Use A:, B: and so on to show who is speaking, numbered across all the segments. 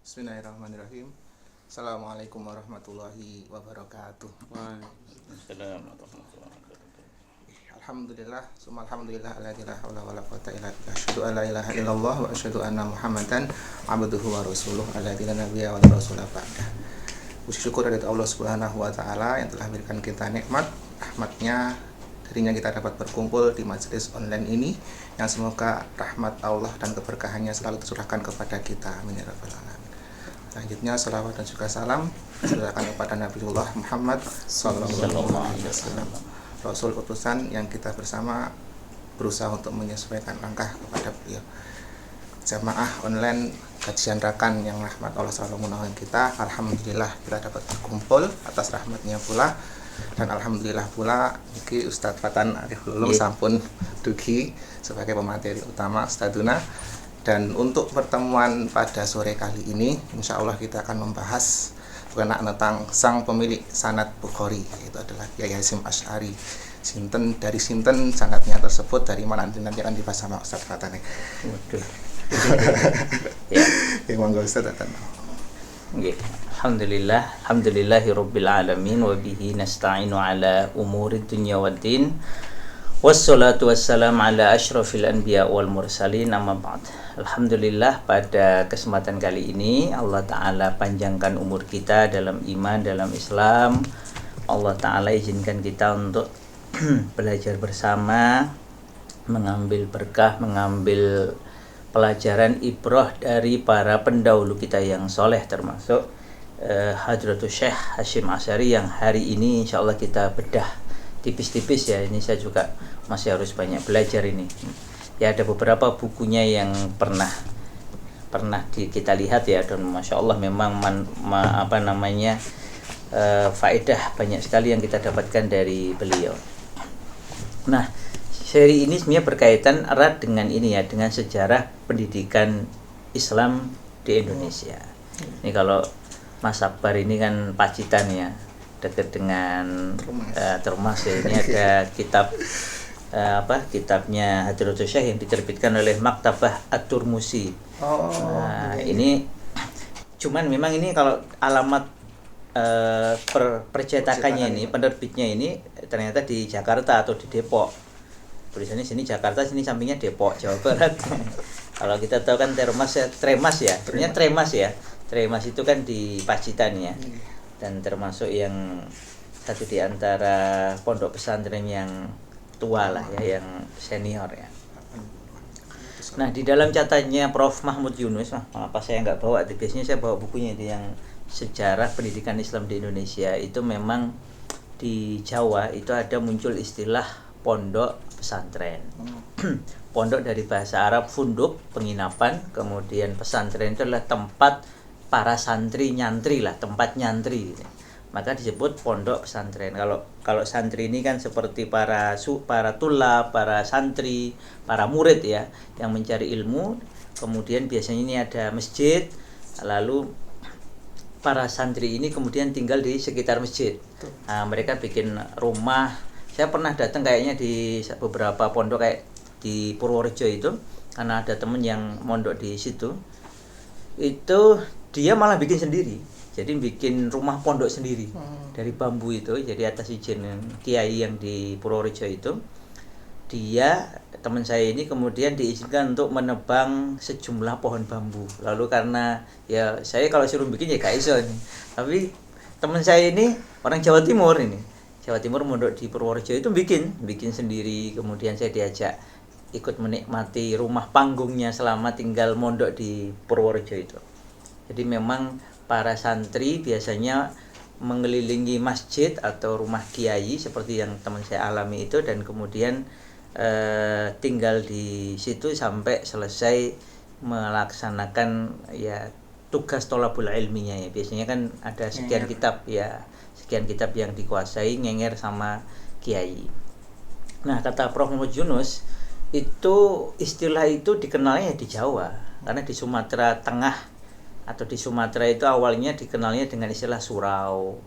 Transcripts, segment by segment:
A: Bismillahirrahmanirrahim. Assalamualaikum warahmatullahi wabarakatuh.
B: Waalaikumsalam warahmatullahi wabarakatuh.
A: Alhamdulillah, summa alhamdulillah ala la haula wala quwwata illa billah. Asyhadu an la ilaha illallah wa asyhadu anna Muhammadan abduhu wa rasuluh alladzi la nabiyya wa la rasula ba'dah. Puji syukur dari Allah Subhanahu wa taala yang telah memberikan kita nikmat, rahmatnya darinya kita dapat berkumpul di majelis online ini, yang semoga rahmat Allah dan keberkahannya selalu tercurahkan kepada kita. Amin ya rabbal alamin. Selanjutnya salawat dan juga salam diserahkan kepada Nabiullah Muhammad sallallahu alaihi wasallam, Rasul utusan yang kita bersama berusaha untuk menyesuaikan langkah kepada beliau. Jamaah online kajian rakan yang rahmat Allah selalu menolong kita, alhamdulillah kita dapat berkumpul atas rahmatnya pula. Dan alhamdulillah pula iki Ustadz Fatan Arif Lulung sampun dugi sebagai pemateri utama Ustaduna. Dan untuk pertemuan pada sore kali ini, insya Allah kita akan membahas tentang sang pemilik sanad Bukhari, yaitu adalah Kiai Hasyim Asy'ari. Dari sinten sanadnya tersebut, dari mana nanti akan dibahas sama Ustadz Fatane.
B: Waduh.
A: Ya, monggo Ustadz Fatan.
B: Nggih. Alhamdulillahirabbil alamin wa bihi nasta'inu ala umuri dunya waddin. Wassalatu wassalam ala asyrafil anbiya wal mursalin, amma ba'd. Alhamdulillah, pada kesempatan kali ini Allah Ta'ala panjangkan umur kita dalam iman, dalam Islam. Allah Ta'ala izinkan kita untuk belajar bersama, mengambil berkah, mengambil pelajaran ibrah dari para pendahulu kita yang soleh, termasuk Hadratus Syekh Hasyim Asy'ari yang hari ini insya Allah kita bedah tipis-tipis ya. Ini saya juga masih harus banyak belajar ini. Ya, ada beberapa bukunya yang pernah kita lihat ya, dan masya Allah memang faedah banyak sekali yang kita dapatkan dari beliau. Nah, seri ini sebenarnya berkaitan erat dengan ini ya, dengan sejarah pendidikan Islam di Indonesia. Ini kalau Mas Akbar ini kan Pacitan ya, dekat dengan Termas ya. Ini ada kitabnya Hadratus Syekh yang diterbitkan oleh Maktabah At-Turmusi. Ini cuman memang ini kalau alamat percetakannya ini, penerbitnya ini ternyata di Jakarta atau di Depok. Tulisannya sini Jakarta, sini sampingnya Depok, Jawa Barat. Kalau kita tahu kan Tremas ya. Sebenarnya Tremas ya. Tremas itu kan di Pacitan ya. Dan termasuk yang satu di antara pondok pesantren yang tua lah ya, yang senior ya. Nah, di dalam catatannya Prof. Mahmud Yunus, apa saya nggak bawa, biasanya saya bawa bukunya itu yang sejarah pendidikan Islam di Indonesia. Itu memang di Jawa itu ada muncul istilah pondok pesantren. Pondok dari bahasa Arab funduk, penginapan, kemudian pesantren itu adalah tempat para santri nyantri lah, tempat nyantri. Maka disebut pondok pesantren. Kalau santri ini kan seperti para tulab, para santri, para murid ya, yang mencari ilmu. Kemudian biasanya ini ada masjid, lalu para santri ini kemudian tinggal di sekitar masjid. Nah, mereka bikin rumah. Saya pernah datang kayaknya di beberapa pondok kayak di Purworejo itu, karena ada temen yang mondok di situ. Itu dia malah bikin sendiri. Jadi bikin rumah pondok sendiri dari bambu itu. Jadi atas izin kiai yang di Purworejo itu, teman saya ini kemudian diizinkan untuk menebang sejumlah pohon bambu. Lalu karena ya saya kalau suruh bikin ya gak iso nih. Tapi teman saya ini orang Jawa Timur mondok di Purworejo itu bikin sendiri. Kemudian saya diajak ikut menikmati rumah panggungnya selama tinggal mondok di Purworejo itu. Jadi memang para santri biasanya mengelilingi masjid atau rumah kiai seperti yang teman saya alami itu, dan kemudian tinggal di situ sampai selesai melaksanakan ya tugas thalabul ilminya ya. Biasanya kan ada sekian kitab yang dikuasai, ngenger sama kiai. Nah, kata Prof. Mahmud Yunus, itu istilah itu dikenalnya di Jawa, karena di Sumatera Tengah atau di Sumatera itu awalnya dikenalnya dengan istilah surau,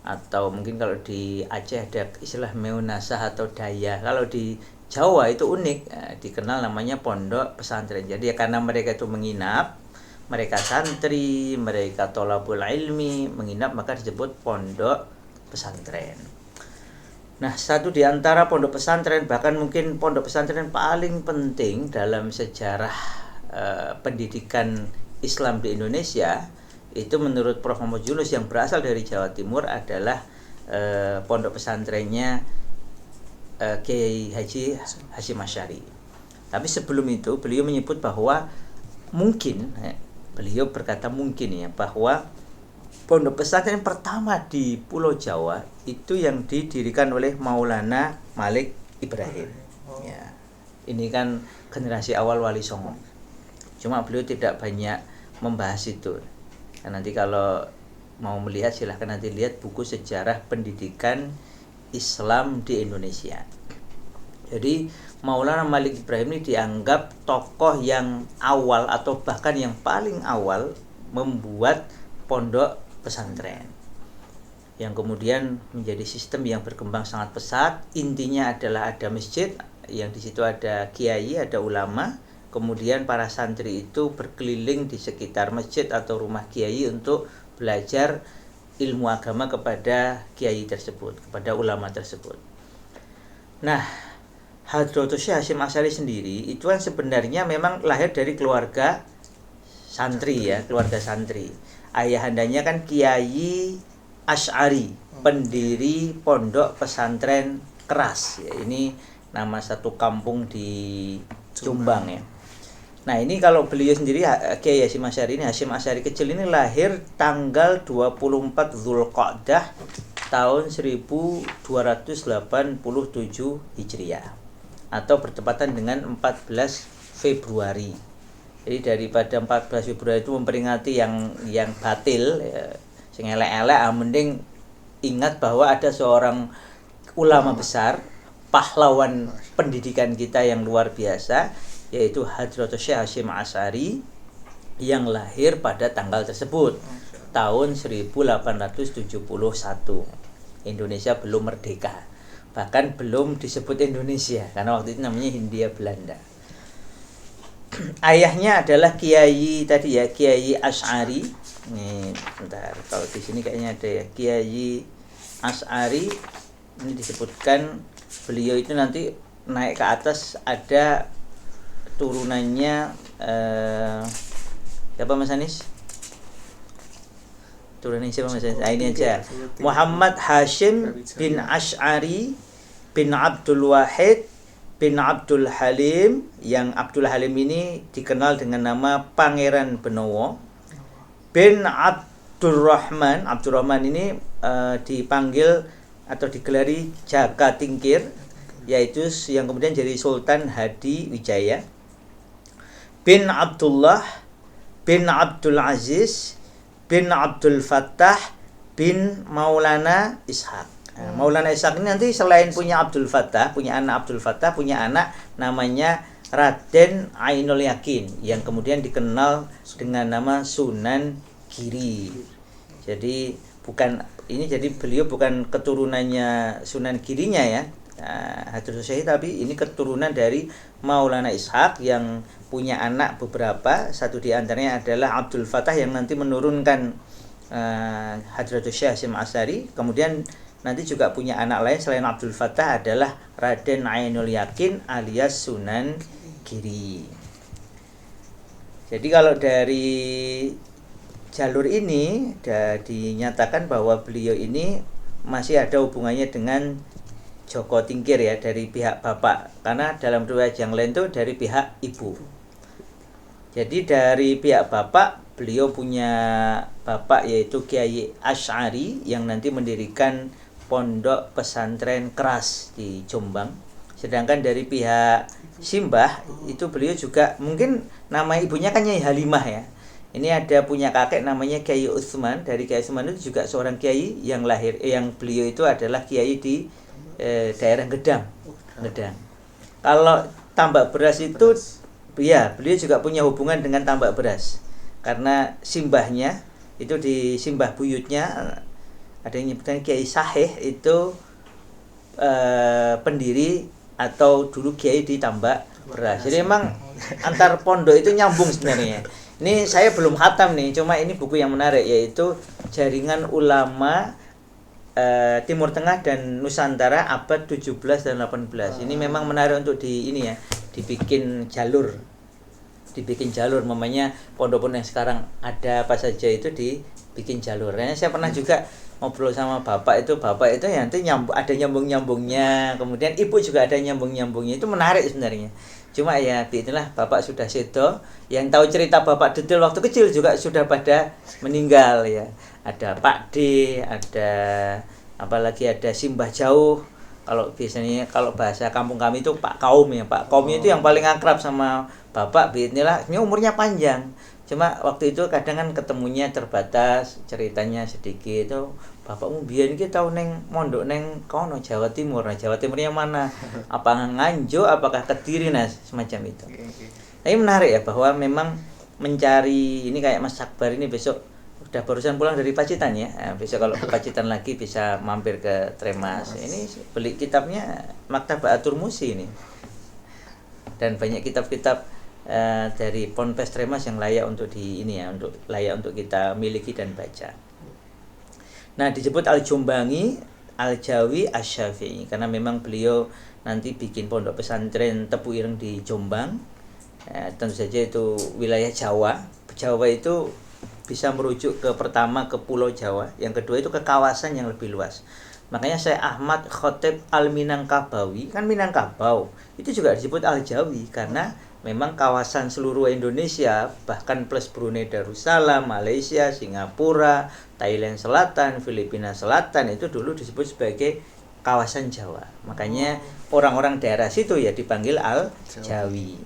B: atau mungkin kalau di Aceh ada istilah meunasah atau daya. Kalau di Jawa itu unik, dikenal namanya pondok pesantren. Jadi ya karena mereka itu menginap, mereka santri, mereka tholabul ilmi menginap, maka disebut pondok pesantren. Nah, satu di antara pondok pesantren, bahkan mungkin pondok pesantren paling penting dalam sejarah pendidikan Islam di Indonesia, itu menurut Prof. Muhammad Yunus yang berasal dari Jawa Timur adalah pondok pesantrennya Kiai Haji Hasyim Asy'ari. Tapi sebelum itu beliau menyebut bahwa mungkin, beliau berkata mungkin ya, bahwa pondok pesantren pertama di Pulau Jawa itu yang didirikan oleh Maulana Malik Ibrahim. Ya, ini kan generasi awal Wali Songo. Cuma beliau tidak banyak membahas itu. Nah, nanti kalau mau melihat silahkan nanti lihat buku sejarah pendidikan Islam di Indonesia. Jadi Maulana Malik Ibrahim ini dianggap tokoh yang awal atau bahkan yang paling awal membuat pondok pesantren, yang kemudian menjadi sistem yang berkembang sangat pesat. Intinya adalah ada masjid yang di situ ada kiai, ada ulama, kemudian para santri itu berkeliling di sekitar masjid atau rumah kiai untuk belajar ilmu agama kepada kiai tersebut, kepada ulama tersebut. Nah, Hadratus Syekh Hasyim Asy'ari sendiri itu kan sebenarnya memang lahir dari keluarga santri ya, keluarga santri. Ayahandanya kan Kiai Asy'ari, pendiri pondok pesantren Keras. Ya, ini nama satu kampung di Jombang ya. Nah, ini kalau beliau sendiri Kiai Hasyim Asy'ari ini, Hasyim Asy'ari kecil ini lahir tanggal 24 Zulqa'dah tahun 1287 Hijriah atau bertepatan dengan 14 Februari. Jadi daripada 14 Februari itu memperingati yang batil ya, sing elek-elek, mending ingat bahwa ada seorang ulama besar, pahlawan pendidikan kita yang luar biasa, yaitu Hadratus Syekh Hasyim Asy'ari yang lahir pada tanggal tersebut tahun 1871. Indonesia belum merdeka, bahkan belum disebut Indonesia karena waktu itu namanya Hindia Belanda. Ayahnya adalah Kiai tadi ya, Kiai Asy'ari. Nih, bentar, kalau di sini kayaknya ada ya, Kiai Asy'ari. Ini disebutkan beliau itu nanti naik ke atas ada turunannya siapa Mas Anis? Turunannya siapa Mas Anis? Nah, ini aja. Muhammad Hasyim bin Asy'ari bin Abdul Wahid bin Abdul Halim, yang Abdul Halim ini dikenal dengan nama Pangeran Benowo, bin Abdurrahman. Abdurrahman ini dipanggil atau digelari Jaka Tingkir, yaitu yang kemudian jadi Sultan Hadi Wijaya, bin Abdullah bin Abdul Aziz bin Abdul Fattah bin Maulana Ishaq. Nah, Maulana Ishaq ini nanti selain punya Abdul Fattah, punya anak Abdul Fattah, punya anak namanya Raden Ainul Yakin, yang kemudian dikenal dengan nama Sunan Giri. Jadi jadi beliau bukan keturunannya Sunan Girinya ya, Hadratus Syekh, tapi ini keturunan dari Maulana Ishaq yang punya anak beberapa. Satu di antaranya adalah Abdul Fattah yang nanti menurunkan Hadratus Syekh Hasyim Asy'ari. Kemudian nanti juga punya anak lain selain Abdul Fattah adalah Raden Ainul Yakin alias Sunan Giri. Jadi kalau dari jalur ini dinyatakan bahwa beliau ini masih ada hubungannya dengan Joko Tingkir ya, dari pihak bapak, karena dalam riwayat yang lain itu dari pihak ibu. Jadi dari pihak bapak, beliau punya bapak yaitu Kiai Asy'ari yang nanti mendirikan pondok pesantren Keras di Jombang. Sedangkan dari pihak simbah itu beliau juga, mungkin nama ibunya kan Nyai Halimah ya. Ini ada punya kakek namanya Kiai Utsman. Dari Kiai Utsman itu juga seorang kiai yang lahir, yang beliau itu adalah kiai di daerah Gedang. Kalau tambak beras itu ya, beliau juga punya hubungan dengan tambak beras. Karena simbahnya itu di simbah buyutnya ada yang menyebutkan Kiai Sahih itu pendiri atau dulu kiai di tambak beras. Jadi memang antar pondok itu nyambung sebenarnya. Ini saya belum khatam nih, cuma ini buku yang menarik, yaitu Jaringan Ulama Timur Tengah dan Nusantara abad 17 dan 18. Ini memang menarik untuk dibikin jalur. Mamanya pondok-pondok yang sekarang ada apa saja itu dibikin jalur. Nah, saya pernah juga ngobrol sama bapak itu ya nanti ada nyambung-nyambungnya, kemudian ibu juga ada nyambung-nyambungnya. Itu menarik sebenarnya. Cuma ya inilah bapak sudah sedo, yang tahu cerita bapak detail waktu kecil juga sudah pada meninggal ya. Ada Pak D, ada apalagi ada Simbah Jauh. Kalau biasanya kalau bahasa kampung kami itu Pak Kaum ya. Pak Kaum itu yang paling akrab sama bapak. Inilah ini umurnya panjang. Cuma waktu itu kadang kan ketemunya terbatas, ceritanya sedikit. Itu bapakmu biyen iki tau neng mondok neng kono Jawa Timur. Nah, Jawa Timurnya mana? Apa Nganjuk, apakah Kediri, nah semacam itu. Tapi menarik ya bahwa memang mencari ini kayak Mas Akbar ini besok udah barusan pulang dari Pacitan ya. Nah, besok kalau ke Pacitan lagi bisa mampir ke Tremas. Ini beli kitabnya Maktabatul Musi ini. Dan banyak kitab-kitab dari Ponpes Tremas yang layak untuk layak untuk kita miliki dan baca. Nah, disebut Al-Jumbangi, Al-Jawi, Asy-Syafi'i karena memang beliau nanti bikin pondok pesantren Tepu Ireng di Jombang. Tentu saja itu wilayah Jawa. Jawa itu bisa merujuk pertama ke Pulau Jawa, yang kedua itu ke kawasan yang lebih luas. Makanya saya Ahmad Khotib Al-Minangkabawi, kan Minangkabau, itu juga disebut Al-Jawi karena memang kawasan seluruh Indonesia, bahkan plus Brunei Darussalam, Malaysia, Singapura, Thailand Selatan, Filipina Selatan itu dulu disebut sebagai kawasan Jawa. Makanya orang-orang daerah situ ya dipanggil Al-Jawi.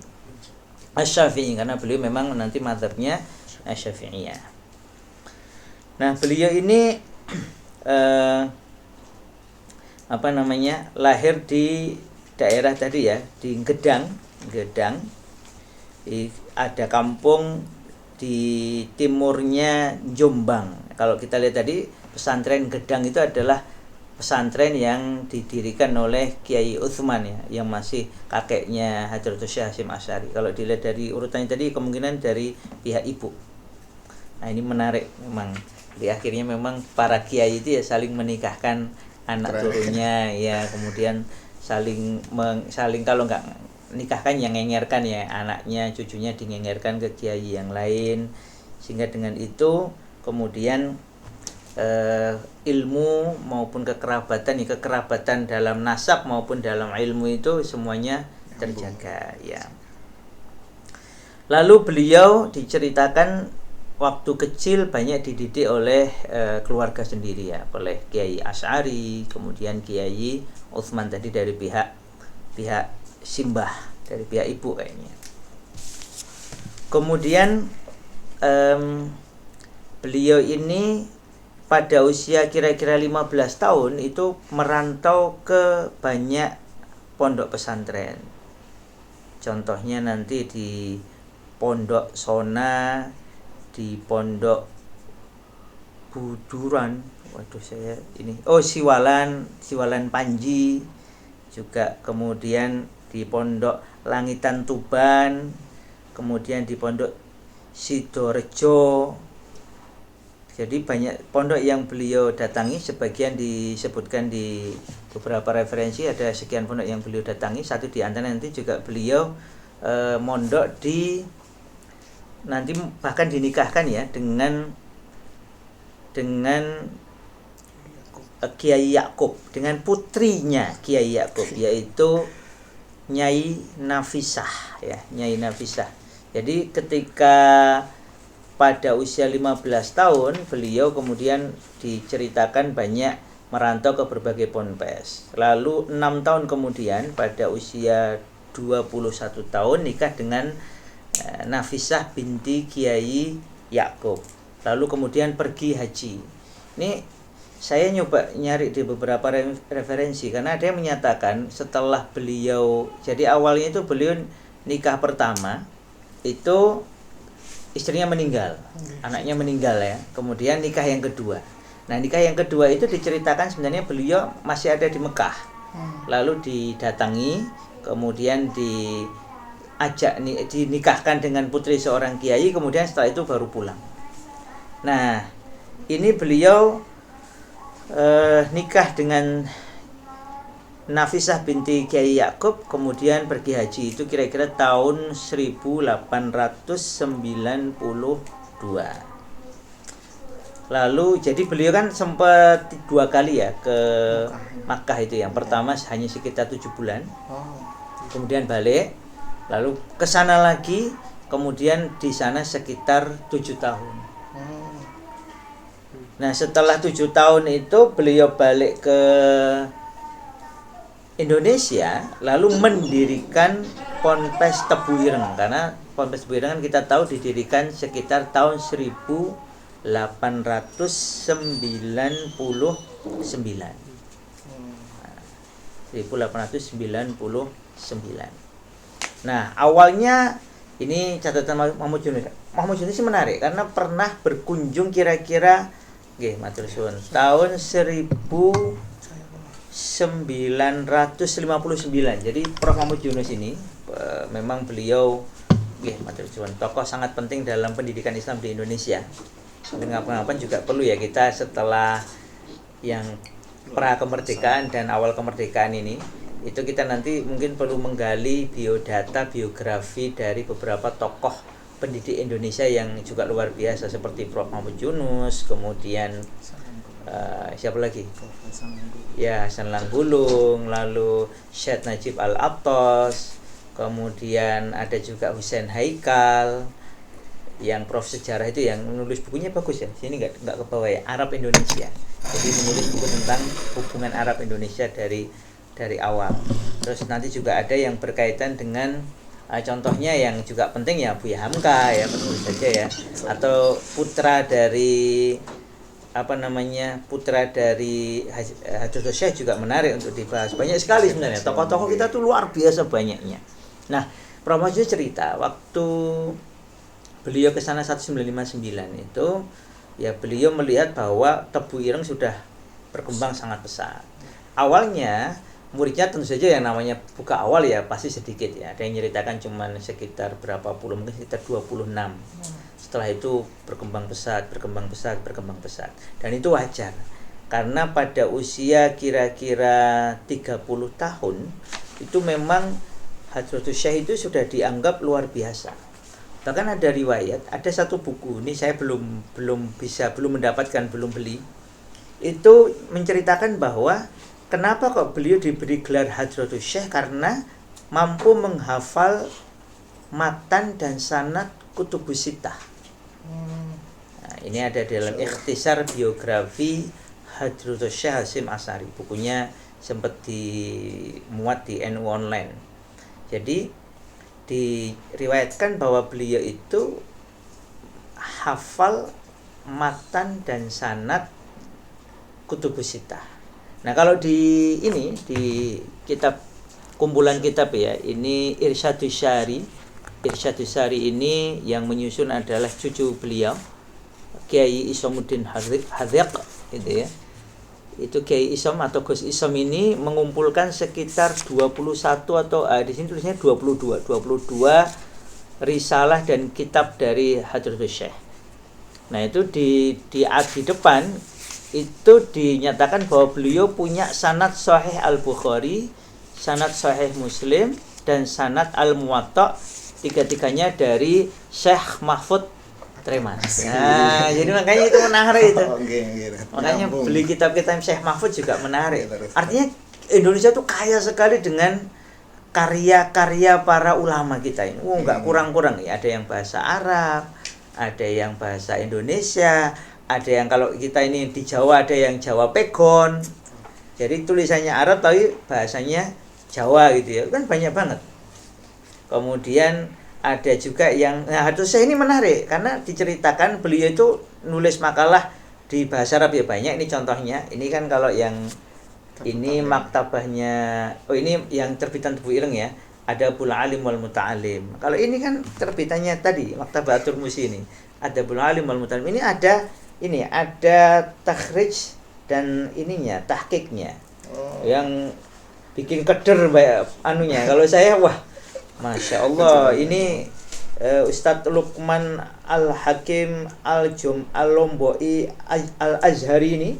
B: Asy-Syafi'i karena beliau memang nanti mazhabnya Asy-Syafi'iyah. Nah, beliau ini lahir di daerah tadi ya, di Gedang. Ada kampung di timurnya Jombang. Kalau kita lihat tadi pesantren Gedang itu adalah pesantren yang didirikan oleh Kiai Utsman ya, yang masih kakeknya Hadratus Syekh Hasyim Asy'ari. Kalau dilihat dari urutannya tadi kemungkinan dari pihak ibu. Nah, ini menarik memang. Di akhirnya memang para kiai itu ya saling menikahkan anak turunnya ya, kemudian saling kalau nggak nikahkan yang ngengerkan ya anaknya, cucunya dingengerkan ke kiai yang lain, sehingga dengan itu kemudian ilmu maupun kekerabatan dalam nasab maupun dalam ilmu itu semuanya terjaga ya. Lalu beliau diceritakan waktu kecil banyak dididik oleh keluarga sendiri ya, oleh Kiai Asy'ari, kemudian Kiai Utsman tadi dari pihak Simbah, dari pihak ibu kayaknya. Kemudian beliau ini pada usia kira-kira 15 tahun itu merantau ke banyak pondok pesantren. Contohnya nanti di Pondok Sona, di Pondok Buduran, Siwalan Panji juga, kemudian di Pondok Langitan Tuban, kemudian di Pondok Sidorejo. Jadi banyak pondok yang beliau datangi, sebagian disebutkan di beberapa referensi, ada sekian pondok yang beliau datangi. Satu di antara nanti juga beliau mondok di nanti bahkan dinikahkan ya dengan Kiai Yakub, dengan putrinya Kiai Yakub, yaitu Nyai Nafisah ya, Nyai Nafisah. Jadi ketika pada usia 15 tahun beliau kemudian diceritakan banyak merantau ke berbagai ponpes. Lalu 6 tahun kemudian pada usia 21 tahun nikah dengan Nafisah binti Kiai Yakub. Lalu kemudian pergi haji. Ini saya nyoba nyari di beberapa referensi karena ada yang menyatakan setelah beliau, jadi awalnya itu beliau nikah pertama itu istrinya meninggal, anaknya meninggal ya. Kemudian nikah yang kedua. Nah, nikah yang kedua itu diceritakan sebenarnya beliau masih ada di Mekah. Lalu didatangi, kemudian dinikahkan dengan putri seorang kiai, kemudian setelah itu baru pulang. Nah, ini beliau nikah dengan Nafisah binti Kiai Yakub, kemudian pergi haji itu kira-kira tahun 1892. Lalu jadi beliau kan sempat 2 kali ya ke Makkah itu. Yang pertama hanya sekitar 7 bulan. Kemudian balik, lalu ke sana lagi, kemudian di sana sekitar 7 tahun. Nah, setelah 7 tahun itu beliau balik ke Indonesia, lalu mendirikan Ponpes Tebu Ireng, karena Ponpes Tebu Ireng kan kita tahu didirikan sekitar tahun 1899. 1899. Nah, awalnya ini catatan Mahmud Yunus. Mahmud Yunus ini menarik karena pernah berkunjung kira-kira matur suwun tahun 1959. Jadi Prof. Mahmud Yunus ini memang beliau matur suwun tokoh sangat penting dalam pendidikan Islam di Indonesia. Dengan pengakuan juga perlu ya kita setelah yang pra kemerdekaan dan awal kemerdekaan ini, itu kita nanti mungkin perlu menggali biodata biografi dari beberapa tokoh pendidik Indonesia yang juga luar biasa seperti Prof. Mahmud Yunus, kemudian siapa lagi? Ya, Hasan Langgulung, lalu Syed Najib Al-Attas, kemudian ada juga Husain Haikal, yang prof sejarah itu yang menulis bukunya bagus ya. Sini nggak ke bawah ya, Arab Indonesia. Jadi menulis buku tentang hubungan Arab Indonesia dari awal. Terus nanti juga ada yang berkaitan dengan contohnya yang juga penting ya Buya Hamka ya, tentu saja ya, atau putra dari Hadratus Syekh juga menarik untuk dibahas. Banyak sekali sebenarnya tokoh-tokoh kita tuh luar biasa banyaknya. Nah, Prof. Mahmud cerita waktu beliau ke sana 1959 itu ya, beliau melihat bahwa Tebu Ireng sudah berkembang sangat pesat. Awalnya muridnya tentu saja yang namanya buka awal ya pasti sedikit ya. Ada yang nyeritakan cuman sekitar berapa puluh, mungkin sekitar 26. Setelah itu berkembang pesat. Dan itu wajar. Karena pada usia kira-kira 30 tahun itu memang Hadratus Syekh itu sudah dianggap luar biasa. Bahkan ada riwayat, ada satu buku, ini saya belum beli. Itu menceritakan bahwa kenapa kok beliau diberi gelar Hadratus Syekh, karena mampu menghafal matan dan sanad Kutubus Sittah. Nah, ini ada dalam ikhtisar biografi Hadratus Syekh Hasyim Asy'ari. Bukunya sempat dimuat di NU Online. Jadi diriwayatkan bahwa beliau itu hafal matan dan sanad Kutubus Sittah. Nah, kalau di kitab kumpulan kitab ya, ini Irsyadus Syari ini yang menyusun adalah cucu beliau Kiai Isomuddin Hadiq gitu ya. Itu Kiai Isom atau Gus Isom ini mengumpulkan sekitar 21 atau di sini tulisnya 22 risalah dan kitab dari Hadratus Syekh. Nah, itu di depan itu dinyatakan bahwa beliau punya sanad Sahih Al-Bukhari, sanad Sahih Muslim, dan sanad Al-Muwatta, tiga-tiganya dari Syekh Mahfud Tremas. Nah, jadi makanya itu menarik itu. Makanya beli kitab-kitab Syekh Mahfud juga menarik. Artinya Indonesia tuh kaya sekali dengan karya-karya para ulama kita ini. Nggak kurang-kurang ya. Ada yang bahasa Arab, ada yang bahasa Indonesia, ada yang kalau kita ini di Jawa ada yang Jawa Pegon. Jadi tulisannya Arab tapi bahasanya Jawa gitu ya. Kan banyak banget. Kemudian ada juga yang Hadratus Syekh ini menarik karena diceritakan beliau itu nulis makalah di bahasa Arab ya banyak. Ini contohnya. Ini kan kalau yang ini maktabahnya, ini yang terbitan Tebu Ireng ya. Ada Bul Alim wal Muta'alim. Kalau ini kan terbitannya tadi Maktabah At-Tirmidzi ini. Ada Bul Alim wal Muta'alim. Ini ada takhrij dan ininya, tahqiqnya. Yang bikin keder anunya. Kalau saya Masya Allah, ini Ustadz Lukman Al-Hakim Al-Lomboi Al-Azhari ini,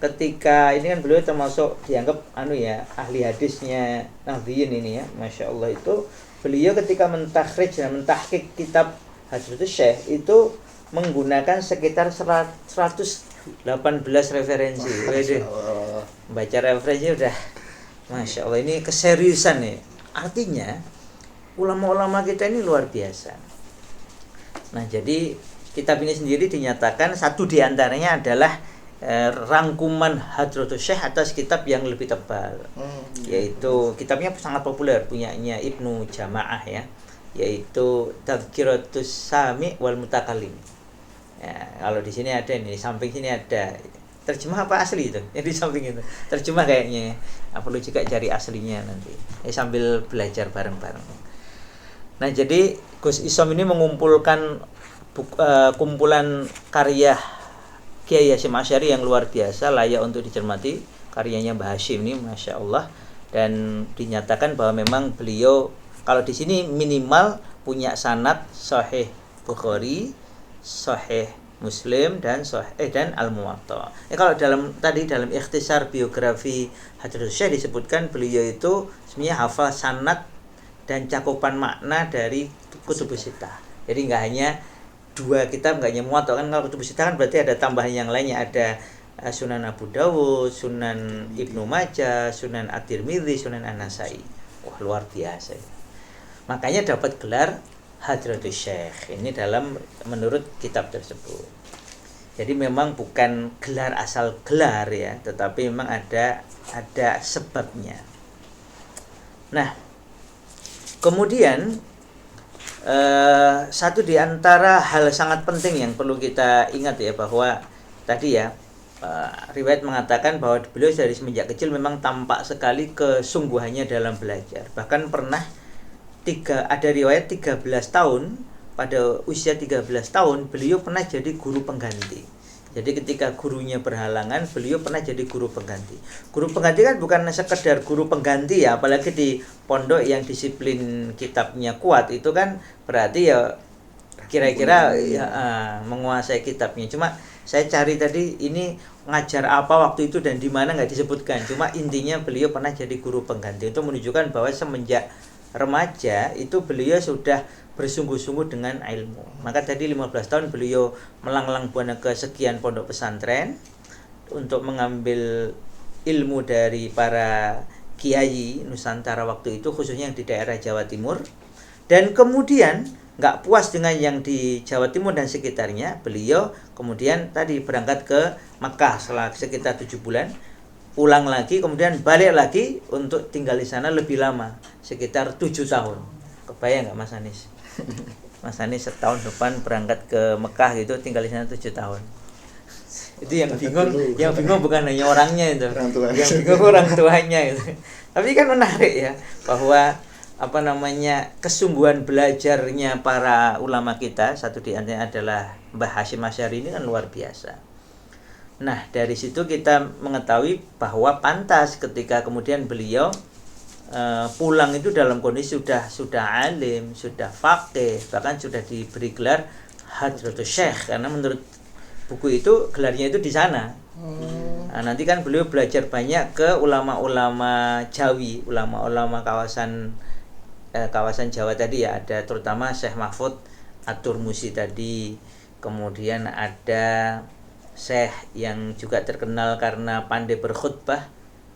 B: ketika ini kan beliau termasuk dianggap ahli hadisnya Nahdliyin ini ya, Masya Allah, itu beliau ketika mentakhrij dan mentahqiq kitab Hadratus Syekh itu menggunakan sekitar 118 referensi. Waduh, baca referensi udah Masya Allah, ini keseriusan nih. Artinya ulama-ulama kita ini luar biasa. Nah, jadi kitab ini sendiri dinyatakan satu diantaranya adalah rangkuman Hadratus Syekh atas kitab yang lebih tebal, yaitu kitabnya sangat populer, punyanya Ibnu Jamaah ya, yaitu Tadhkiratus Sami' wal Mutakallim. Ya, kalau di sini ada nih, di samping sini ada. Terjemah apa asli itu? Yang di samping itu. Terjemah kayaknya. Perlu juga cari aslinya nanti. Sambil belajar bareng-bareng. Nah, jadi Gus Isom ini mengumpulkan kumpulan karya Kiai Hasyim Asy'ari yang luar biasa, layak untuk dicermati. Karyanya Mbah Hasyim ini Masya Allah, dan dinyatakan bahwa memang beliau kalau di sini minimal punya sanad Sahih Bukhari, Sahih Muslim, dan Al-Muwatta. Kalau dalam ikhtisar biografi Hadratus Syekh disebutkan beliau itu sebenarnya hafal sanad dan cakupan makna dari Kutubus Sittah. Jadi nggak hanya 2 kitab, nggak hanya Muwatta kan. Kalau Kutubus Sittah kan berarti ada tambahan yang lainnya, ada Sunan Abu Dawud, Sunan Ibnu Majah, Sunan At-Tirmidzi, Sunan An-Nasai. Wah, luar biasa. Makanya dapat gelar Hadratus Syekh ini menurut kitab tersebut. Jadi memang bukan gelar asal gelar ya, tetapi memang ada sebabnya. Nah, kemudian satu di antara hal sangat penting yang perlu kita ingat ya, bahwa tadi ya riwayat mengatakan bahwa beliau dari semenjak kecil memang tampak sekali kesungguhannya dalam belajar. Bahkan pernah ada riwayat 13 tahun, pada usia 13 tahun beliau pernah jadi guru pengganti. Jadi ketika gurunya berhalangan, beliau pernah jadi guru pengganti. Guru pengganti kan bukan sekedar guru pengganti ya, apalagi di pondok yang disiplin kitabnya kuat, itu kan berarti ya kira-kira menguasai kitabnya. Cuma saya cari tadi ini ngajar apa waktu itu dan di mana nggak disebutkan. Cuma intinya beliau pernah jadi guru pengganti untuk menunjukkan bahwa semenjak remaja itu beliau sudah bersungguh-sungguh dengan ilmu. Maka tadi 15 tahun beliau melanglang buana ke sekian pondok pesantren untuk mengambil ilmu dari para kiai Nusantara waktu itu, khususnya yang di daerah Jawa Timur. Dan kemudian nggak puas dengan yang di Jawa Timur dan sekitarnya, beliau kemudian tadi berangkat ke Makkah setelah sekitar 7 bulan, pulang lagi, kemudian balik lagi untuk tinggal di sana lebih lama, sekitar 7 tahun. Kebayang nggak Mas Anis? Mas Anis setahun depan berangkat ke Mekah gitu, tinggal di sana 7 tahun. Itu yang bingung bukan hanya orangnya itu, yang bingung orang tuanya gitu. Tapi kan menarik ya, bahwa kesungguhan belajarnya para ulama kita, satu di antaranya adalah Mbah Hasyim Asy'ari ini kan luar biasa. Nah, dari situ kita mengetahui bahwa pantas ketika kemudian beliau pulang itu dalam kondisi sudah alim, sudah faqih, bahkan sudah diberi gelar Hadratus Syekh, karena menurut buku itu gelarnya itu di sana. Nah, nanti kan beliau belajar banyak ke ulama-ulama Jawi, ulama-ulama kawasan Jawa tadi ya, ada terutama Syekh Mahfud At-Turmusi tadi, kemudian ada Syekh yang juga terkenal karena pandai berkhutbah,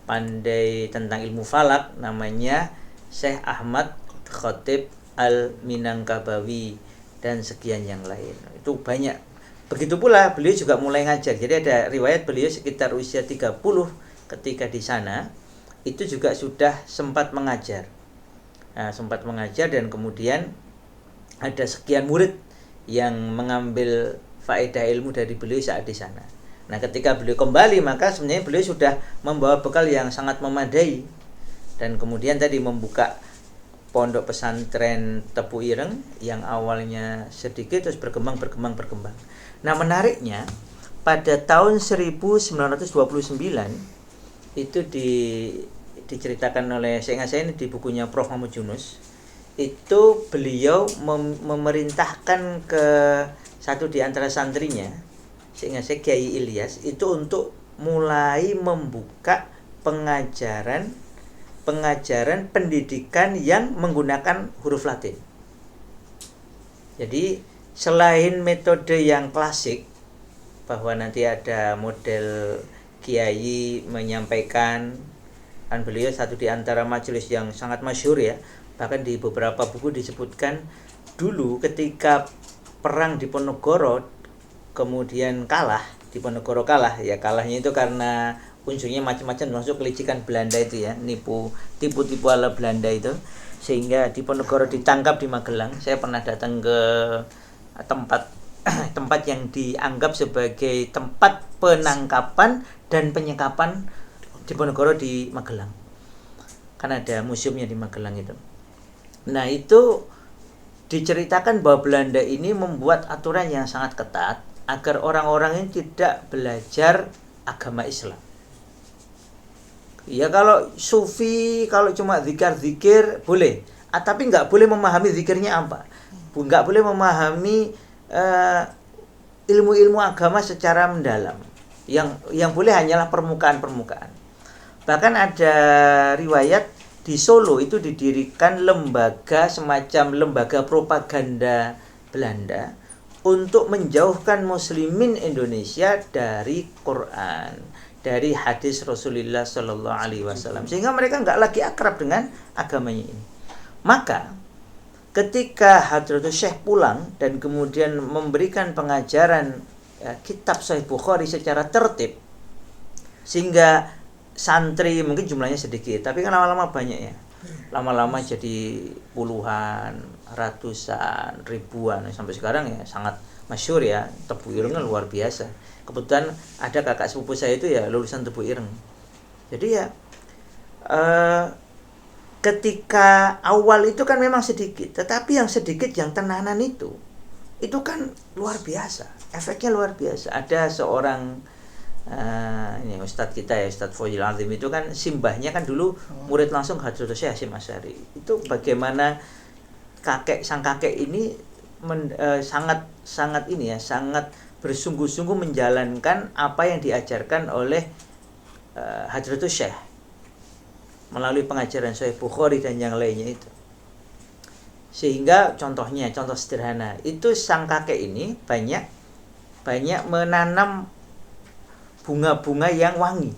B: pandai tentang ilmu falak, namanya Syekh Ahmad Khatib Al-Minangkabawi, dan sekian yang lain. Itu banyak. Begitu pula beliau juga mulai ngajar. Jadi ada riwayat beliau sekitar usia 30 ketika di sana itu juga sudah sempat mengajar. Nah, sempat mengajar dan kemudian ada sekian murid yang mengambil faedah ilmu dari beliau saat di sana. Nah, ketika beliau kembali, maka sebenarnya beliau sudah membawa bekal yang sangat memadai. Dan kemudian tadi membuka pondok pesantren Tepu Ireng yang awalnya sedikit terus berkembang. Nah, menariknya pada tahun 1929 itu diceritakan oleh saya ini di bukunya Prof. Muhammad Yunus. itu beliau memerintahkan ke satu di antara santrinya, sehingga saya Kiai Ilyas, itu untuk mulai membuka pengajaran pendidikan yang menggunakan huruf Latin. Jadi selain metode yang klasik bahwa nanti ada model kiai menyampaikan, kan beliau satu di antara majelis yang sangat masyhur ya, bahkan di beberapa buku disebutkan dulu ketika perang di Ponorogo kemudian kalah, di Ponorogo kalah, ya kalahnya itu karena unsurnya macam-macam, termasuk kelicikan Belanda itu ya, tipu-tipu ala Belanda itu, sehingga di Ponorogo ditangkap di Magelang. Saya pernah datang ke tempat yang dianggap sebagai tempat penangkapan dan penyekapan di Ponorogo di Magelang, kan ada museumnya di Magelang itu. Nah itu diceritakan bahwa Belanda ini membuat aturan yang sangat ketat agar orang-orang ini tidak belajar agama Islam. Ya kalau sufi, kalau cuma zikir boleh, tapi nggak boleh memahami zikirnya apa, nggak boleh memahami ilmu-ilmu agama secara mendalam. Yang boleh hanyalah permukaan-permukaan. Bahkan ada riwayat di Solo itu didirikan lembaga, semacam lembaga propaganda Belanda untuk menjauhkan muslimin Indonesia dari Quran, dari hadis Rasulullah Shallallahu Alaihi Wasallam, sehingga mereka nggak lagi akrab dengan agamanya ini. Maka ketika Hadratus Syekh pulang dan kemudian memberikan pengajaran kitab Sahih Bukhari secara tertib, sehingga santri mungkin jumlahnya sedikit, tapi kan lama-lama banyak ya, lama-lama jadi puluhan, ratusan, ribuan, sampai sekarang ya sangat masyhur ya, Tebu Ireng luar biasa. Kebetulan ada kakak sepupu saya itu ya lulusan Tebu Ireng. Jadi ya ketika awal itu kan memang sedikit, tetapi yang sedikit yang tenanan itu kan luar biasa, efeknya luar biasa. Ada seorang ini ustadz kita ya, Ustadz Fojil Azim, itu kan simbahnya kan dulu murid langsung Hadratus Syekh Hasyim Asy'ari. Itu bagaimana sang kakek ini sangat ini ya, sangat bersungguh-sungguh menjalankan apa yang diajarkan oleh Hadratus Syekh melalui pengajaran Sahih Bukhari dan yang lainnya itu. Sehingga contoh sederhana, itu sang kakek ini banyak menanam bunga-bunga yang wangi,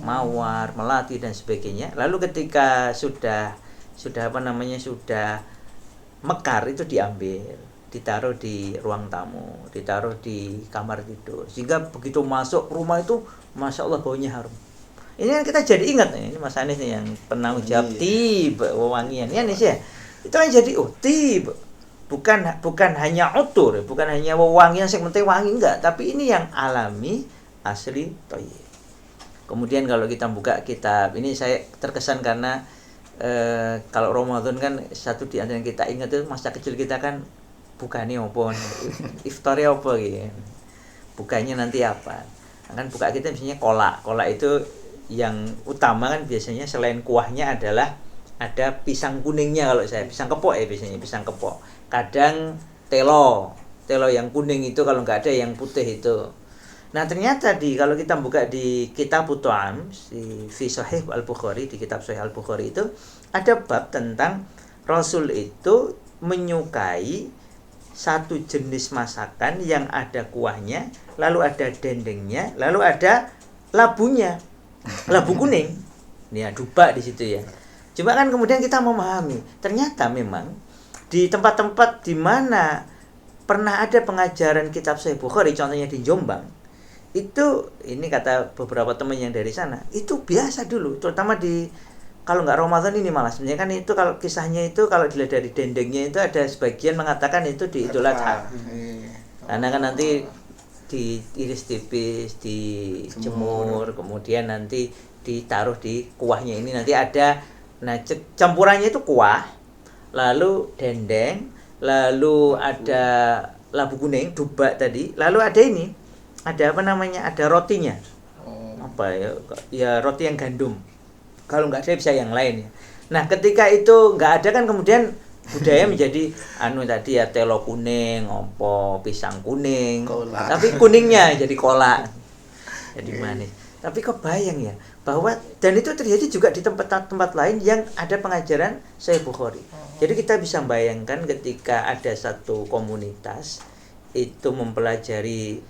B: mawar, melati dan sebagainya. Lalu ketika sudah mekar itu diambil, ditaruh di ruang tamu, ditaruh di kamar tidur, sehingga begitu masuk rumah itu masya Allah baunya harum. Ini kan kita jadi ingat nih, ini Mas Anis nih yang penanggung jawab tiba wewangian ya Anis ya. Itu kan jadi tib, bukan hanya utur, bukan hanya wewangian yang penting wangi, enggak, tapi ini yang alami, asli, thayyib. Kemudian kalau kita buka kitab ini, saya terkesan karena kalau Ramadan kan satu di antara yang kita ingat itu masa kecil kita kan bukanya apa, iftarnya apa gitu, bukanya nanti apa, kan buka kita misalnya kolak itu yang utama kan biasanya selain kuahnya adalah ada pisang kuningnya, kalau saya pisang kepok ya, biasanya pisang kepok, kadang telo yang kuning itu, kalau nggak ada yang putih itu. Nah ternyata kalau kita buka di kitab Tu'am fi Sahih Al-Bukhari, di kitab Sahih Al-Bukhari itu ada bab tentang Rasul itu menyukai satu jenis masakan yang ada kuahnya, lalu ada dendengnya, lalu ada labunya, labu kuning. Ya, duba di situ ya. Coba kan kemudian kita memahami, ternyata memang di tempat-tempat di mana pernah ada pengajaran kitab Sahih Bukhari, contohnya di Jombang, itu ini kata beberapa teman yang dari sana, itu biasa dulu, terutama di kalau nggak Ramadan ini malah sebenarnya kan itu, kalau kisahnya itu kalau dilihat dari dendengnya itu ada sebagian mengatakan itu di Idul Adha, karena kan nanti diiris tipis, dijemur, kemudian nanti ditaruh di kuahnya ini, nanti ada campurannya itu kuah, lalu dendeng, lalu ada labu kuning, duba tadi, lalu ada ini, ada ada rotinya, ya roti yang gandum, kalau nggak ada bisa yang lain ya. Nah ketika itu nggak ada kan kemudian Budaya menjadi tadi ya telo kuning, opo pisang kuning.
A: Kolak.
B: Tapi kuningnya jadi kolak. Jadi manis. Tapi kebayang ya bahwa dan itu terjadi juga di tempat-tempat lain yang ada pengajaran Sahih Bukhari. Jadi kita bisa bayangkan ketika ada satu komunitas itu mempelajari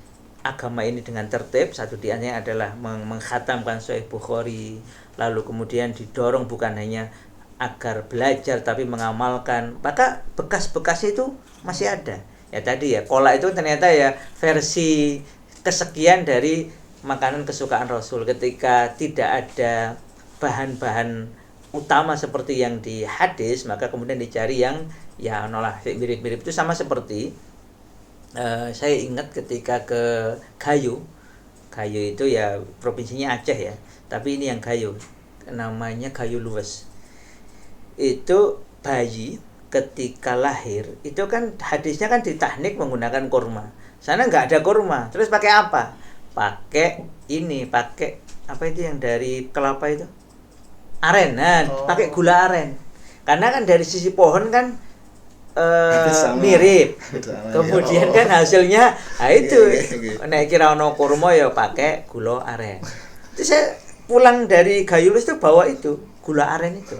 B: agama ini dengan tertib, satu di antaranya adalah mengkhatamkan Sahih Bukhari, lalu kemudian didorong bukan hanya agar belajar tapi mengamalkan, maka bekas-bekas itu masih ada. Ya tadi ya, kolak itu ternyata ya versi kesekian dari makanan kesukaan Rasul ketika tidak ada bahan-bahan utama seperti yang di hadis, maka kemudian dicari yang ya nolah mirip-mirip. Itu sama seperti saya ingat ketika ke Gayo itu ya provinsinya Aceh ya, tapi ini yang Gayo namanya Gayo Luwes. Itu bayi ketika lahir itu kan hadisnya kan ditahnik menggunakan kurma. Sana nggak ada kurma, terus pakai apa? Pakai apa itu yang dari kelapa itu? Aren, pakai gula aren. Karena kan dari sisi pohon kan mirip. Kemudian kan hasilnya itu nek kira ono kurma ya pakai gula aren. Terus saya pulang dari Gayulus itu bawa itu gula aren itu.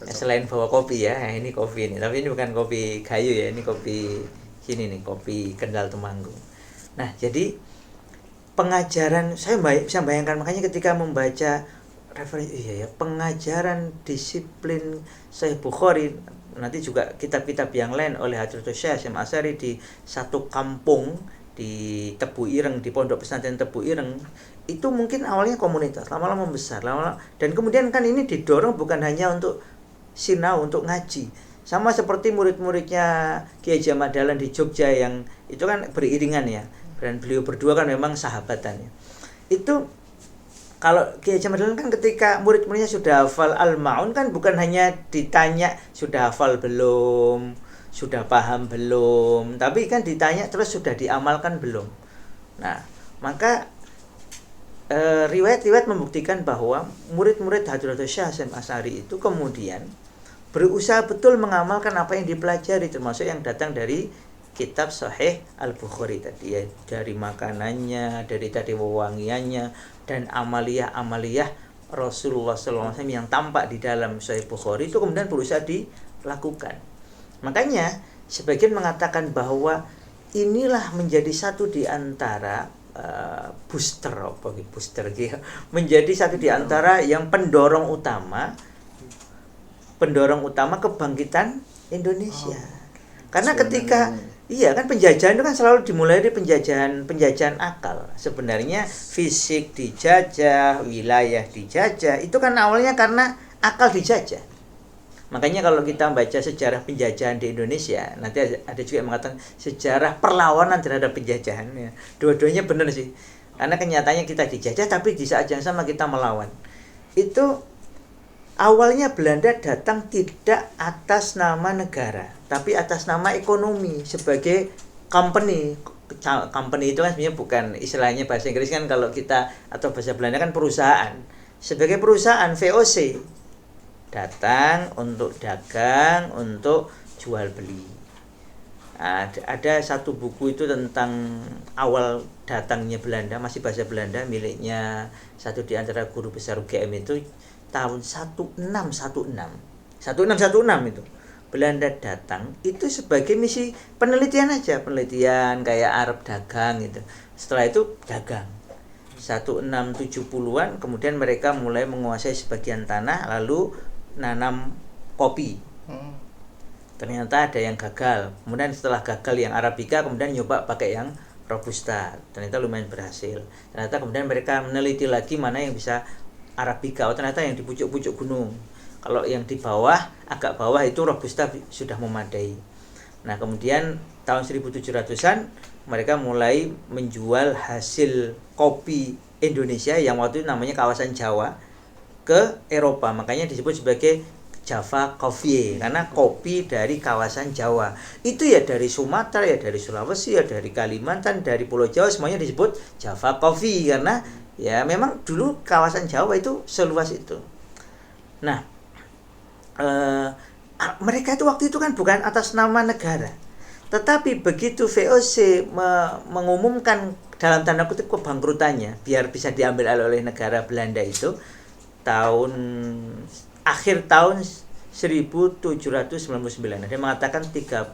B: Selain bawa kopi ya, ini kopi ini. Tapi ini bukan kopi Gayo ya, ini kopi sini nih, kopi Kendal Temanggung. Nah, jadi pengajaran saya bisa bayangkan makanya ketika membaca referensi pengajaran disiplin Sahih Bukhari, nanti juga kitab-kitab yang lain oleh Hadratus Syekh Hasyim Asy'ari di satu kampung di Tebu Ireng, di Pondok Pesantren Tebu Ireng, itu mungkin awalnya komunitas, lama-lama besar, dan kemudian kan ini didorong bukan hanya untuk sinau, untuk ngaji. Sama seperti murid-muridnya Kiai Haji Ahmad Dahlan di Jogja yang itu kan beriringan ya, dan beliau berdua kan memang sahabatan ya. Itu kalau Kiai Haji Ahmad Dahlan kan ketika murid-muridnya sudah hafal Al-Ma'un kan bukan hanya ditanya sudah hafal belum, sudah paham belum, tapi kan ditanya terus sudah diamalkan belum. Nah, maka riwayat-riwayat membuktikan bahwa murid-murid Hadratus Syekh Hasyim Asy'ari itu kemudian berusaha betul mengamalkan apa yang dipelajari, termasuk yang datang dari kitab Sahih Al-Bukhari tadi ya, dari makanannya, dari tadi wewangiannya, dan amaliyah-amaliyah Rasulullah SAW yang tampak di dalam Sahih Bukhari itu kemudian berusaha dilakukan. Makanya sebagian mengatakan bahwa inilah menjadi satu di antara menjadi satu di antara yang pendorong utama kebangkitan Indonesia. Karena ketika kan penjajahan itu kan selalu dimulai dari penjajahan akal. Sebenarnya fisik dijajah, wilayah dijajah, itu kan awalnya karena akal dijajah. Makanya kalau kita baca sejarah penjajahan di Indonesia, nanti ada juga yang mengatakan sejarah perlawanan terhadap penjajahan ya. Dua-duanya benar sih. Karena kenyataannya kita dijajah tapi di saat yang sama kita melawan. Itu awalnya Belanda datang tidak atas nama negara, tapi atas nama ekonomi sebagai company. Company itu kan sebenarnya bukan istilahnya bahasa Inggris kan, kalau kita atau bahasa Belanda kan perusahaan. Sebagai perusahaan VOC datang untuk dagang, untuk jual beli. Ada satu buku itu tentang awal datangnya Belanda, masih bahasa Belanda, miliknya satu di antara guru besar UGM itu tahun 1616 itu. Belanda datang itu sebagai misi penelitian aja, penelitian kayak Arab dagang gitu. Setelah itu dagang 1670-an, kemudian mereka mulai menguasai sebagian tanah, lalu nanam kopi. Ternyata ada yang gagal. Kemudian setelah gagal yang Arabica, kemudian nyoba pakai yang Robusta. Ternyata lumayan berhasil. Ternyata kemudian mereka meneliti lagi mana yang bisa Arabica. Ternyata yang di pucuk-pucuk gunung. Kalau yang di bawah, agak bawah itu Robusta sudah memadai. Nah, kemudian tahun 1700-an mereka mulai menjual hasil kopi Indonesia yang waktu itu namanya kawasan Jawa ke Eropa. Makanya disebut sebagai Java Coffee, karena kopi dari kawasan Jawa. Itu ya dari Sumatera, ya dari Sulawesi, ya dari Kalimantan, dari Pulau Jawa, semuanya disebut Java Coffee karena ya memang dulu kawasan Jawa itu seluas itu. Nah, mereka itu waktu itu kan bukan atas nama negara. Tetapi begitu VOC mengumumkan dalam tanda kutip kebangkrutannya biar bisa diambil alih oleh negara Belanda itu akhir tahun 1799. Dia mengatakan 31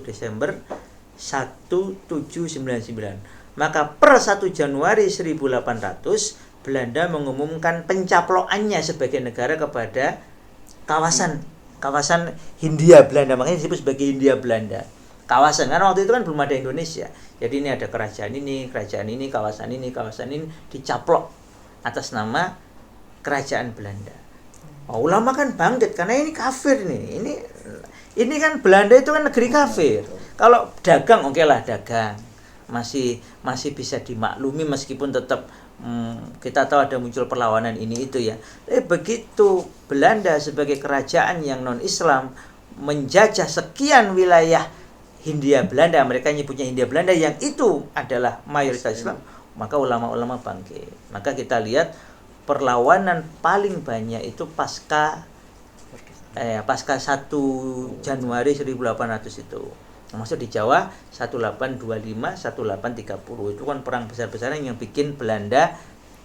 B: Desember 1799. Maka per 1 Januari 1800 Belanda mengumumkan pencaplokannya sebagai negara kepada kawasan Hindia Belanda. Makanya disebut sebagai Hindia Belanda. Kawasan, karena waktu itu kan belum ada Indonesia. Jadi ini ada kerajaan ini, kawasan ini dicaplok atas nama kerajaan Belanda. Ulama kan bangkit karena ini kafir nih. Ini kan Belanda itu kan negeri kafir. Kalau dagang oke lah dagang. Masih bisa dimaklumi meskipun tetap kita tahu ada muncul perlawanan ini itu ya. Begitu Belanda sebagai kerajaan yang non-Islam menjajah sekian wilayah Hindia Belanda, mereka nyebutnya Hindia Belanda yang itu adalah mayoritas Islam, maka ulama-ulama bangkit. Maka kita lihat perlawanan paling banyak itu pasca 1 Januari 1800 itu. Termasuk di Jawa 1825, 1830 itu kan perang besar-besaran yang bikin Belanda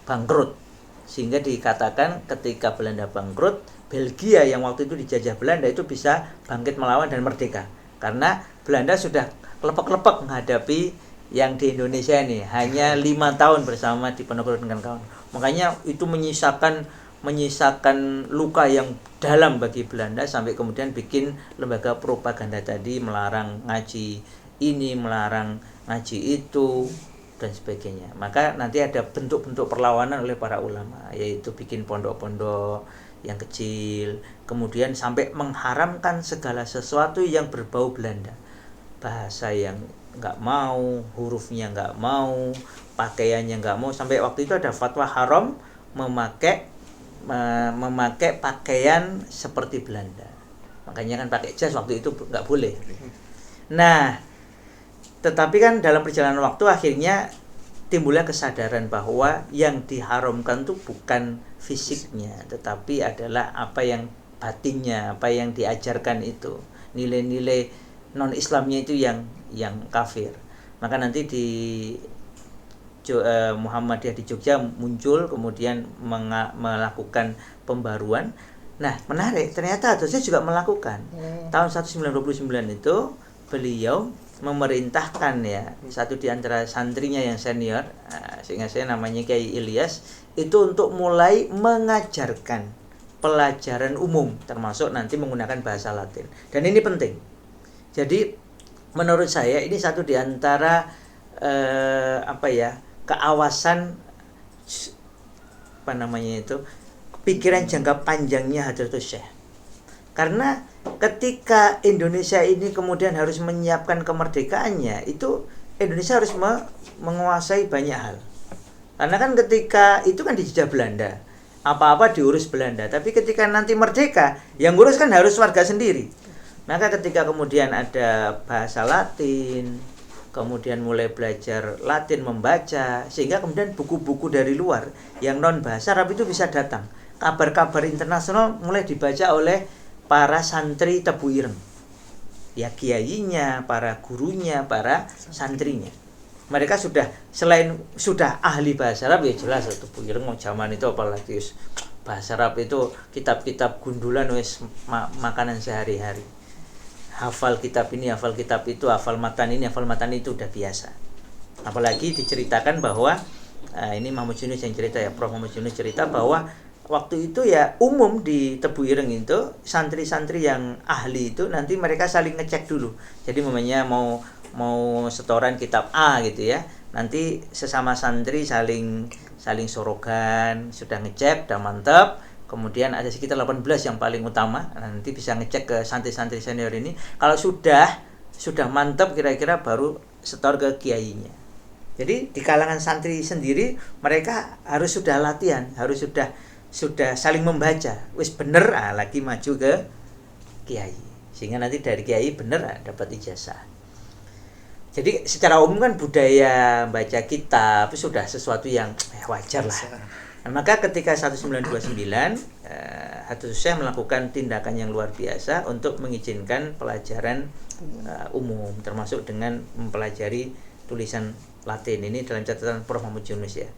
B: bangkrut. Sehingga dikatakan ketika Belanda bangkrut, Belgia yang waktu itu dijajah Belanda itu bisa bangkit melawan dan merdeka. Karena Belanda sudah kelepek-kelepek menghadapi yang di Indonesia ini. Hanya 5 tahun bersama Diponegoro dengan kawan. Makanya itu menyisakan luka yang dalam bagi Belanda sampai kemudian bikin lembaga propaganda tadi melarang ngaji ini, melarang ngaji itu dan sebagainya. Maka nanti ada bentuk-bentuk perlawanan oleh para ulama, yaitu bikin pondok-pondok yang kecil, kemudian sampai mengharamkan segala sesuatu yang berbau Belanda. Bahasa yang nggak mau, hurufnya nggak mau, pakaiannya nggak mau, sampai waktu itu ada fatwa haram memakai pakaian seperti Belanda. Makanya kan pakai jas waktu itu nggak boleh. Nah, tetapi kan dalam perjalanan waktu akhirnya timbulnya kesadaran bahwa yang diharamkan itu bukan fisiknya, tetapi adalah apa yang batinnya, apa yang diajarkan itu, nilai-nilai non-Islamnya itu yang kafir. Maka nanti di Muhammadiyah di Jogja muncul, kemudian melakukan pembaruan. Nah, menarik, ternyata Adosnya juga melakukan. Tahun 1929 itu beliau memerintahkan ya satu di antara santrinya yang senior, sehingga saya namanya Kiai Ilyas, itu untuk mulai mengajarkan pelajaran umum, termasuk nanti menggunakan bahasa Latin. Dan ini penting. Jadi menurut saya ini satu di antara keawasan pikiran jangka panjangnya Hadratus Syekh. Karena ketika Indonesia ini kemudian harus menyiapkan kemerdekaannya, itu Indonesia harus menguasai banyak hal. Karena kan ketika itu kan dijajah Belanda, apa-apa diurus Belanda. Tapi ketika nanti merdeka, yang ngurus kan harus warga sendiri. Maka ketika kemudian ada bahasa Latin, kemudian mulai belajar Latin, membaca, sehingga kemudian buku-buku dari luar yang non bahasa Arab itu bisa datang. Kabar-kabar internasional mulai dibaca oleh para santri Tebu Ireng, ya kiainya, para gurunya, para santrinya. Mereka sudah ahli bahasa Arab, ya jelas Tebu Ireng zaman itu apalagi bahasa Arab itu kitab-kitab gundulan wis makanan sehari-hari. Hafal kitab ini, hafal kitab itu, hafal matan ini, hafal matan itu udah biasa. Apalagi diceritakan bahwa ini Mahmud Yunus yang cerita ya, Prof. Mahmud Yunus cerita bahwa waktu itu ya umum di Tebu Ireng itu santri-santri yang ahli itu nanti mereka saling ngecek dulu. Jadi namanya mau setoran kitab A gitu ya. Nanti sesama santri saling sorogan, sudah ngecek, udah mantap. Kemudian ada sekitar 18 yang paling utama. Nanti bisa ngecek ke santri-santri senior ini. Kalau sudah mantap kira-kira baru setor ke kiainya. Jadi di kalangan santri sendiri mereka harus sudah latihan, harus sudah saling membaca. Wis bener lagi maju ke kiai. Sehingga nanti dari kiai bener dapat ijazah. Jadi secara umum kan budaya baca kitab itu sudah sesuatu yang wajar lah. Nah, maka ketika 1929 Hadratus Syekh melakukan tindakan yang luar biasa untuk mengizinkan pelajaran umum, termasuk dengan mempelajari tulisan Latin. Ini dalam catatan Prof. Muhammad Yunus ya.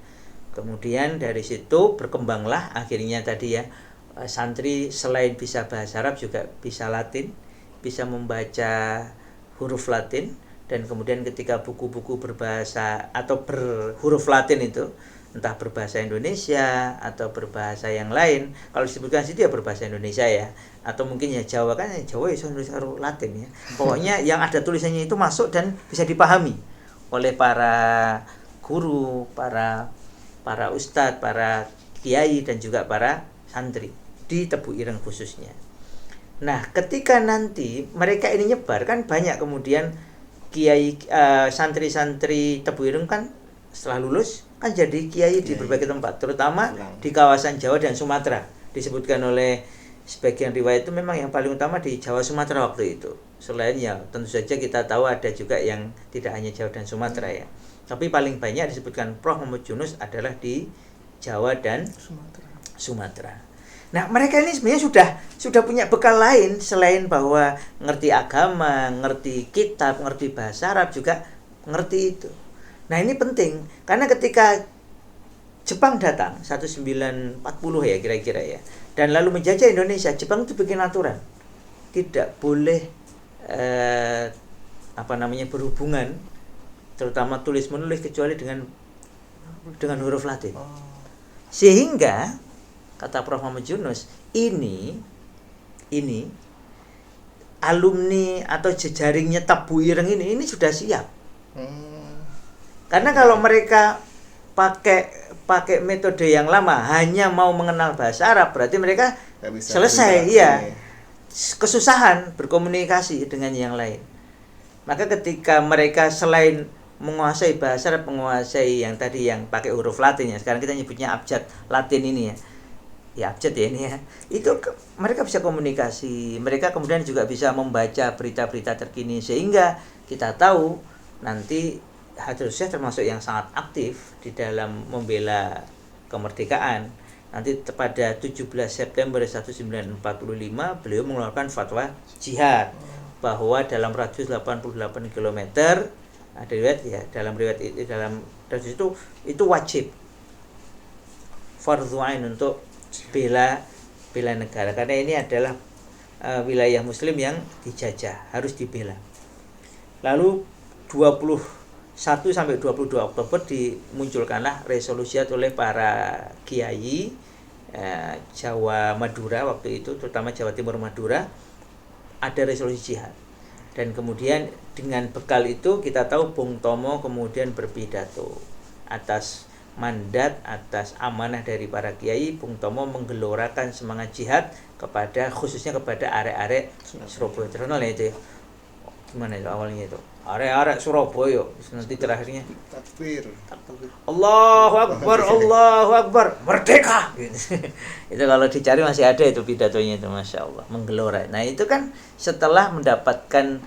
B: Kemudian dari situ berkembanglah akhirnya tadi ya, santri selain bisa bahasa Arab juga bisa Latin, bisa membaca huruf Latin, dan kemudian ketika buku-buku berbahasa atau berhuruf Latin itu entah berbahasa Indonesia atau berbahasa yang lain, kalau disebutkan situ ya berbahasa Indonesia ya, atau mungkin ya Jawa, kan Jawa ya Indonesia Latin ya, pokoknya yang ada tulisannya itu masuk dan bisa dipahami oleh para guru, para ustadz, para kiai, dan juga para santri di Tebu Ireng khususnya. Nah, ketika nanti mereka ini nyebar, kan banyak kemudian kiai, santri-santri Tebu Ireng kan setelah lulus kan jadi kiai di berbagai tempat, terutama di kawasan Jawa dan Sumatera. Disebutkan oleh sebagian riwayat itu memang yang paling utama di Jawa Sumatera waktu itu. Selain ya tentu saja kita tahu ada juga yang tidak hanya Jawa dan Sumatera ya. Tapi paling banyak disebutkan Prof. Muhammad Yunus adalah di Jawa dan Sumatera. Nah, mereka ini sebenarnya sudah punya bekal lain selain bahwa ngerti agama, ngerti kitab, ngerti bahasa Arab, juga ngerti itu. Nah, ini penting karena ketika Jepang datang 1940 ya kira-kira ya, dan lalu menjajah Indonesia, Jepang itu bikin aturan tidak boleh berhubungan, terutama tulis menulis, kecuali dengan huruf Latin. Sehingga kata Prof. Muhammad Yunus, ini alumni atau jejaringnya Tebu Ireng ini sudah siap. Karena kalau mereka pakai metode yang lama, hanya mau mengenal bahasa Arab, berarti mereka selesai ya, kesusahan berkomunikasi dengan yang lain. Maka ketika mereka selain menguasai bahasa Arab, menguasai yang tadi yang pakai huruf Latin ya, sekarang kita nyebutnya abjad Latin ini ya abjad ya ini ya, itu mereka bisa komunikasi, mereka kemudian juga bisa membaca berita-berita terkini, sehingga kita tahu nanti Hadratus Syekh termasuk yang sangat aktif di dalam membela kemerdekaan. Nanti pada 17 September 1945 beliau mengeluarkan fatwa jihad, bahwa dalam radius 88 km ada riwayat ya, dalam riwayat itu, dalam radius itu wajib fardhu ain untuk bela negara, karena ini adalah wilayah muslim yang dijajah, harus dibela. Lalu 21 sampai 22 Oktober dimunculkanlah resolusi oleh para kiai Jawa Madura waktu itu, terutama Jawa Timur Madura, ada resolusi jihad. Dan kemudian dengan bekal itu kita tahu Bung Tomo kemudian berpidato atas mandat, atas amanah dari para kiai. Bung Tomo menggelorakan semangat jihad khususnya kepada arek-arek Surabaya. Terkenal ya itu ya. Gimana itu awalnya itu? Arek-arek Surabaya, nanti terakhirnya takbir. Allahu Akbar, Allahu Akbar, merdeka. Itu kalau dicari masih ada itu pidatonya itu, Masya Allah, menggelora. Nah itu kan setelah mendapatkan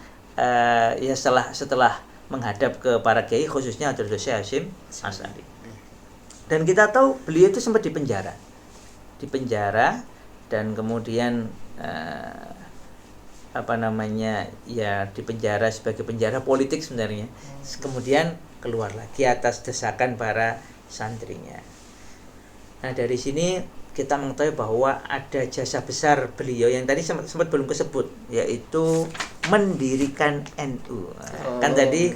B: setelah menghadap ke para kiai, khususnya Hadratus Syekh Hasyim Asy'ari. Dan kita tahu beliau itu sempat dipenjara dan kemudian dipenjara sebagai penjara politik sebenarnya. Kemudian keluar lagi atas desakan para santrinya. Nah, dari sini kita mengetahui bahwa ada jasa besar beliau yang tadi sempat belum kesebut, yaitu mendirikan NU. Kan tadi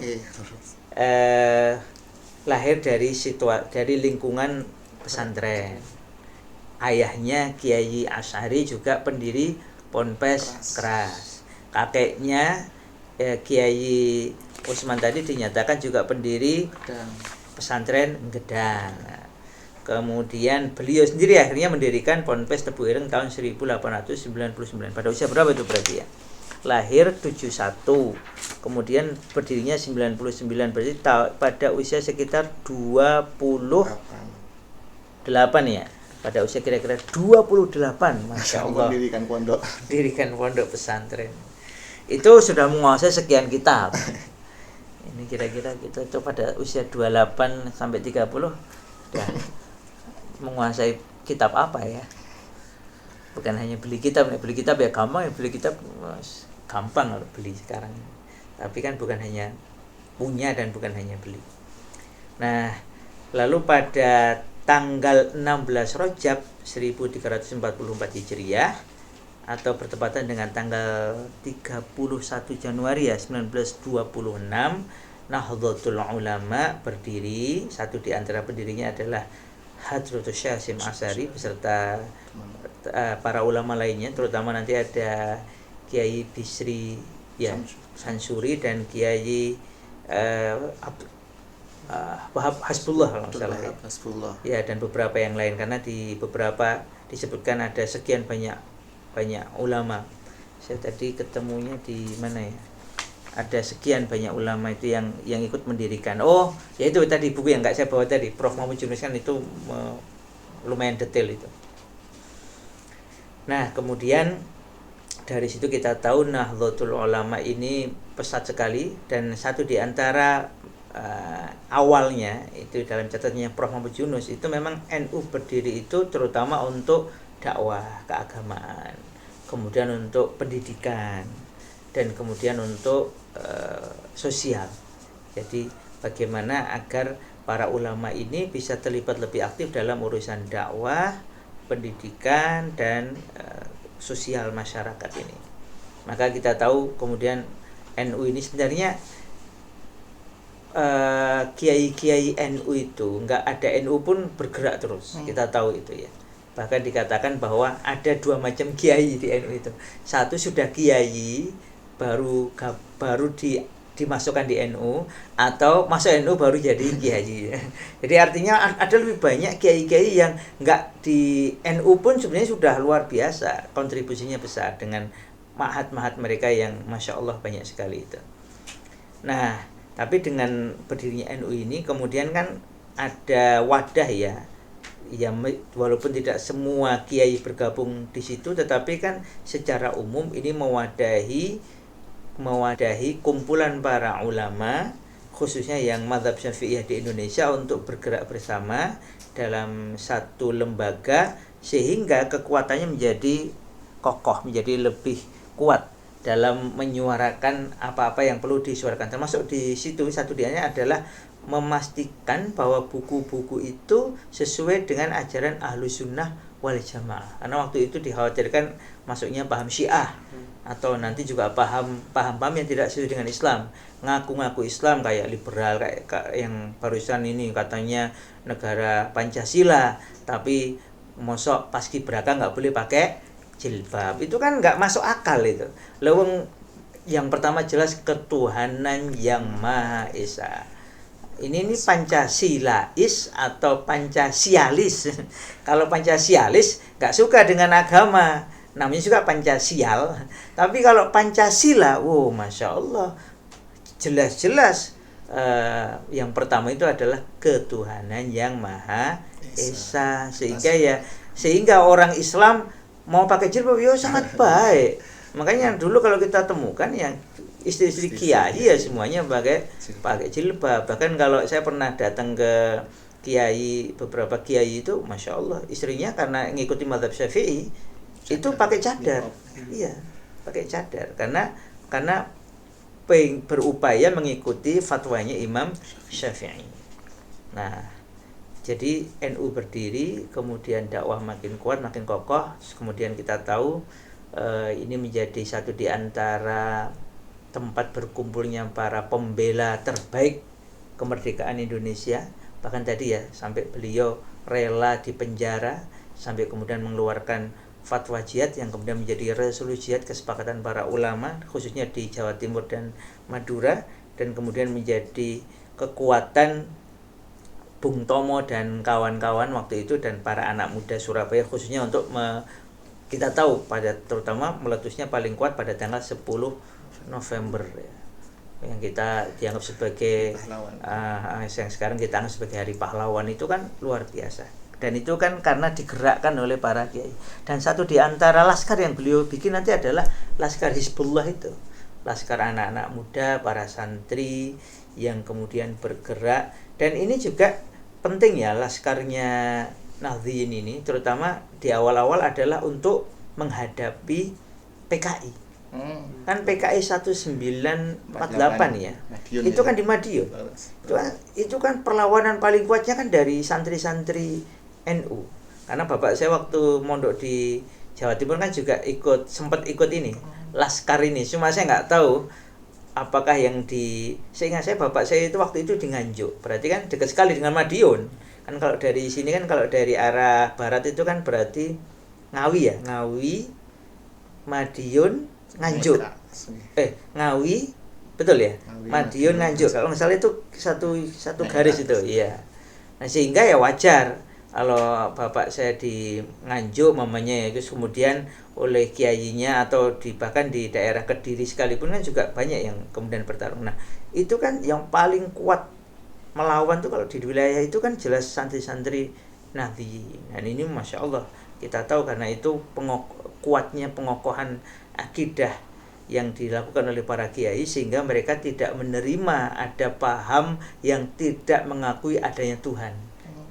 B: lahir dari lingkungan pesantren. Ayahnya Kiai Asy'ari juga pendiri Ponpes Keras. Kakeknya Kiai Utsman tadi dinyatakan juga pendiri pesantren Gedang. Kemudian beliau sendiri akhirnya mendirikan Ponpes Tebu Ireng tahun 1899. Pada usia berapa itu berarti ya? Lahir 71. Kemudian berdirinya 99, berarti pada usia sekitar 28 ya. Pada usia kira-kira 28, Masya Allah, dirikan pondok pesantren. Itu sudah menguasai sekian kitab. Ini kira-kira kita itu pada usia 28 sampai 30 udah menguasai kitab apa ya, bukan hanya beli kitab ya gampang ya, beli kitab gampang kalau beli sekarang, tapi kan bukan hanya punya dan bukan hanya beli. Nah, lalu pada tanggal 16 Rajab 1344 Hijriah atau bertepatan dengan tanggal 31 Januari ya 1926, Nahdlatul Ulama berdiri. Satu di antara pendirinya adalah Hadratus Syekh Hasyim Asy'ari beserta para ulama lainnya, terutama nanti ada Kiai Bisri ya Sansuri dan Kiai Wahab Hasbullah kalau nggak salah ya. Ya, dan beberapa yang lain, karena di beberapa disebutkan ada sekian banyak ulama. Saya tadi ketemunya di mana ya? Ada sekian banyak ulama itu yang ikut mendirikan. Oh, ya itu tadi buku yang nggak saya bawa tadi, Prof. Muhammad Yunus kan itu lumayan detail itu. Nah, kemudian dari situ kita tahu Nahdlatul Ulama ini pesat sekali, dan satu di antara awalnya itu dalam catatannya Prof. Muhammad Yunus itu memang NU berdiri itu terutama untuk dakwah keagamaan, kemudian untuk pendidikan, dan kemudian untuk sosial. Jadi bagaimana agar para ulama ini bisa terlibat lebih aktif dalam urusan dakwah, pendidikan, dan sosial masyarakat ini. Maka kita tahu kemudian NU ini sebenarnya kiai-kiai NU itu nggak ada NU pun bergerak terus. Kita tahu itu ya. Bahkan dikatakan bahwa ada dua macam kiai di NU itu. Satu sudah kiai baru dimasukkan di NU, atau masuk NU baru jadi kiai. Jadi artinya ada lebih banyak kiai-kiai yang nggak di NU pun sebenarnya sudah luar biasa, kontribusinya besar dengan mahat-mahat mereka yang masya Allah banyak sekali itu. Nah, tapi dengan berdirinya NU ini kemudian kan ada wadah ya, walaupun tidak semua kiai bergabung di situ, tetapi kan secara umum ini mewadahi kumpulan para ulama khususnya yang mazhab Syafi'iyah di Indonesia untuk bergerak bersama dalam satu lembaga, sehingga kekuatannya menjadi kokoh, menjadi lebih kuat dalam menyuarakan apa-apa yang perlu disuarakan. Termasuk di situ satu dianya adalah memastikan bahwa buku-buku itu sesuai dengan ajaran Ahlus Sunnah wal Jamaah. Karena waktu itu dikhawatirkan masuknya paham Syiah atau nanti juga paham-paham yang tidak sesuai dengan Islam, ngaku-ngaku Islam kayak liberal, kayak yang barusan ini katanya negara Pancasila, tapi mosok paskibraka nggak boleh pakai jilbab. Itu kan nggak masuk akal itu. Leweng yang pertama jelas ketuhanan yang Maha Esa. Ini Pancasilais atau Pancasialis. Kalau Pancasialis nggak suka dengan agama, namanya juga Pancasial. Tapi kalau Pancasila, masya Allah, jelas-jelas yang pertama itu adalah ketuhanan yang Maha Esa. Sehingga orang Islam mau pakai jilbab sangat baik. Makanya dulu kalau kita temukan yang istri-istri kiai ya semuanya pakai jilbab. Bahkan kalau saya pernah datang ke beberapa kiai itu, masya Allah, istrinya karena ngikuti mazhab Syafi'i itu pakai cadar. Iya, pakai cadar karena berupaya mengikuti fatwanya Imam Syafi'i. Nah, jadi NU berdiri, kemudian dakwah makin kuat, makin kokoh. Kemudian kita tahu ini menjadi satu di antara tempat berkumpulnya para pembela terbaik kemerdekaan Indonesia. Bahkan tadi ya, sampai beliau rela dipenjara, sampai kemudian mengeluarkan fatwa jihad yang kemudian menjadi resolusi jihad kesepakatan para ulama, khususnya di Jawa Timur dan Madura, dan kemudian menjadi kekuatan Bung Tomo dan kawan-kawan waktu itu dan para anak muda Surabaya, khususnya untuk kita tahu terutama meletusnya paling kuat pada tanggal 10 November ya, yang kita dianggap sebagai yang sekarang kita anggap sebagai Hari Pahlawan. Itu kan luar biasa, dan itu kan karena digerakkan oleh para kiai. Dan satu di antara laskar yang beliau bikin nanti adalah Laskar Hizbullah itu, laskar anak-anak muda, para santri yang kemudian bergerak. Dan ini juga penting ya, laskarnya Nahdliyin ini terutama di awal-awal adalah untuk menghadapi PKI. Kan PKI 1948 ya.
A: Madiun
B: Itu
A: ya.
B: kan di Madiun. Itu kan perlawanan paling kuatnya kan dari santri-santri NU. Karena bapak saya waktu mondok di Jawa Timur kan juga sempat ikut ini Laskar ini. Cuma saya nggak tahu apakah seingat saya bapak saya itu waktu itu di Nganjuk. Berarti kan dekat sekali dengan Madiun. Kan kalau dari sini kan kalau dari arah barat itu kan berarti Ngawi ya, Ngawi, Madiun, Nganjuk. Ngawi, betul ya? Madiun, Nganjuk. Kalau nggak salah itu satu garis itu, iya. Nah, sehingga ya wajar kalau bapak saya di Nganjuk mamanya itu kemudian oleh kiainya atau bahkan di daerah Kediri sekalipun kan juga banyak yang kemudian bertarung. Nah, itu kan yang paling kuat melawan tuh kalau di wilayah itu kan jelas santri-santri Nahdliyin. Dan ini Masya Allah kita tahu karena itu kuatnya pengokohan akidah yang dilakukan oleh para kiai sehingga mereka tidak menerima ada paham yang tidak mengakui adanya Tuhan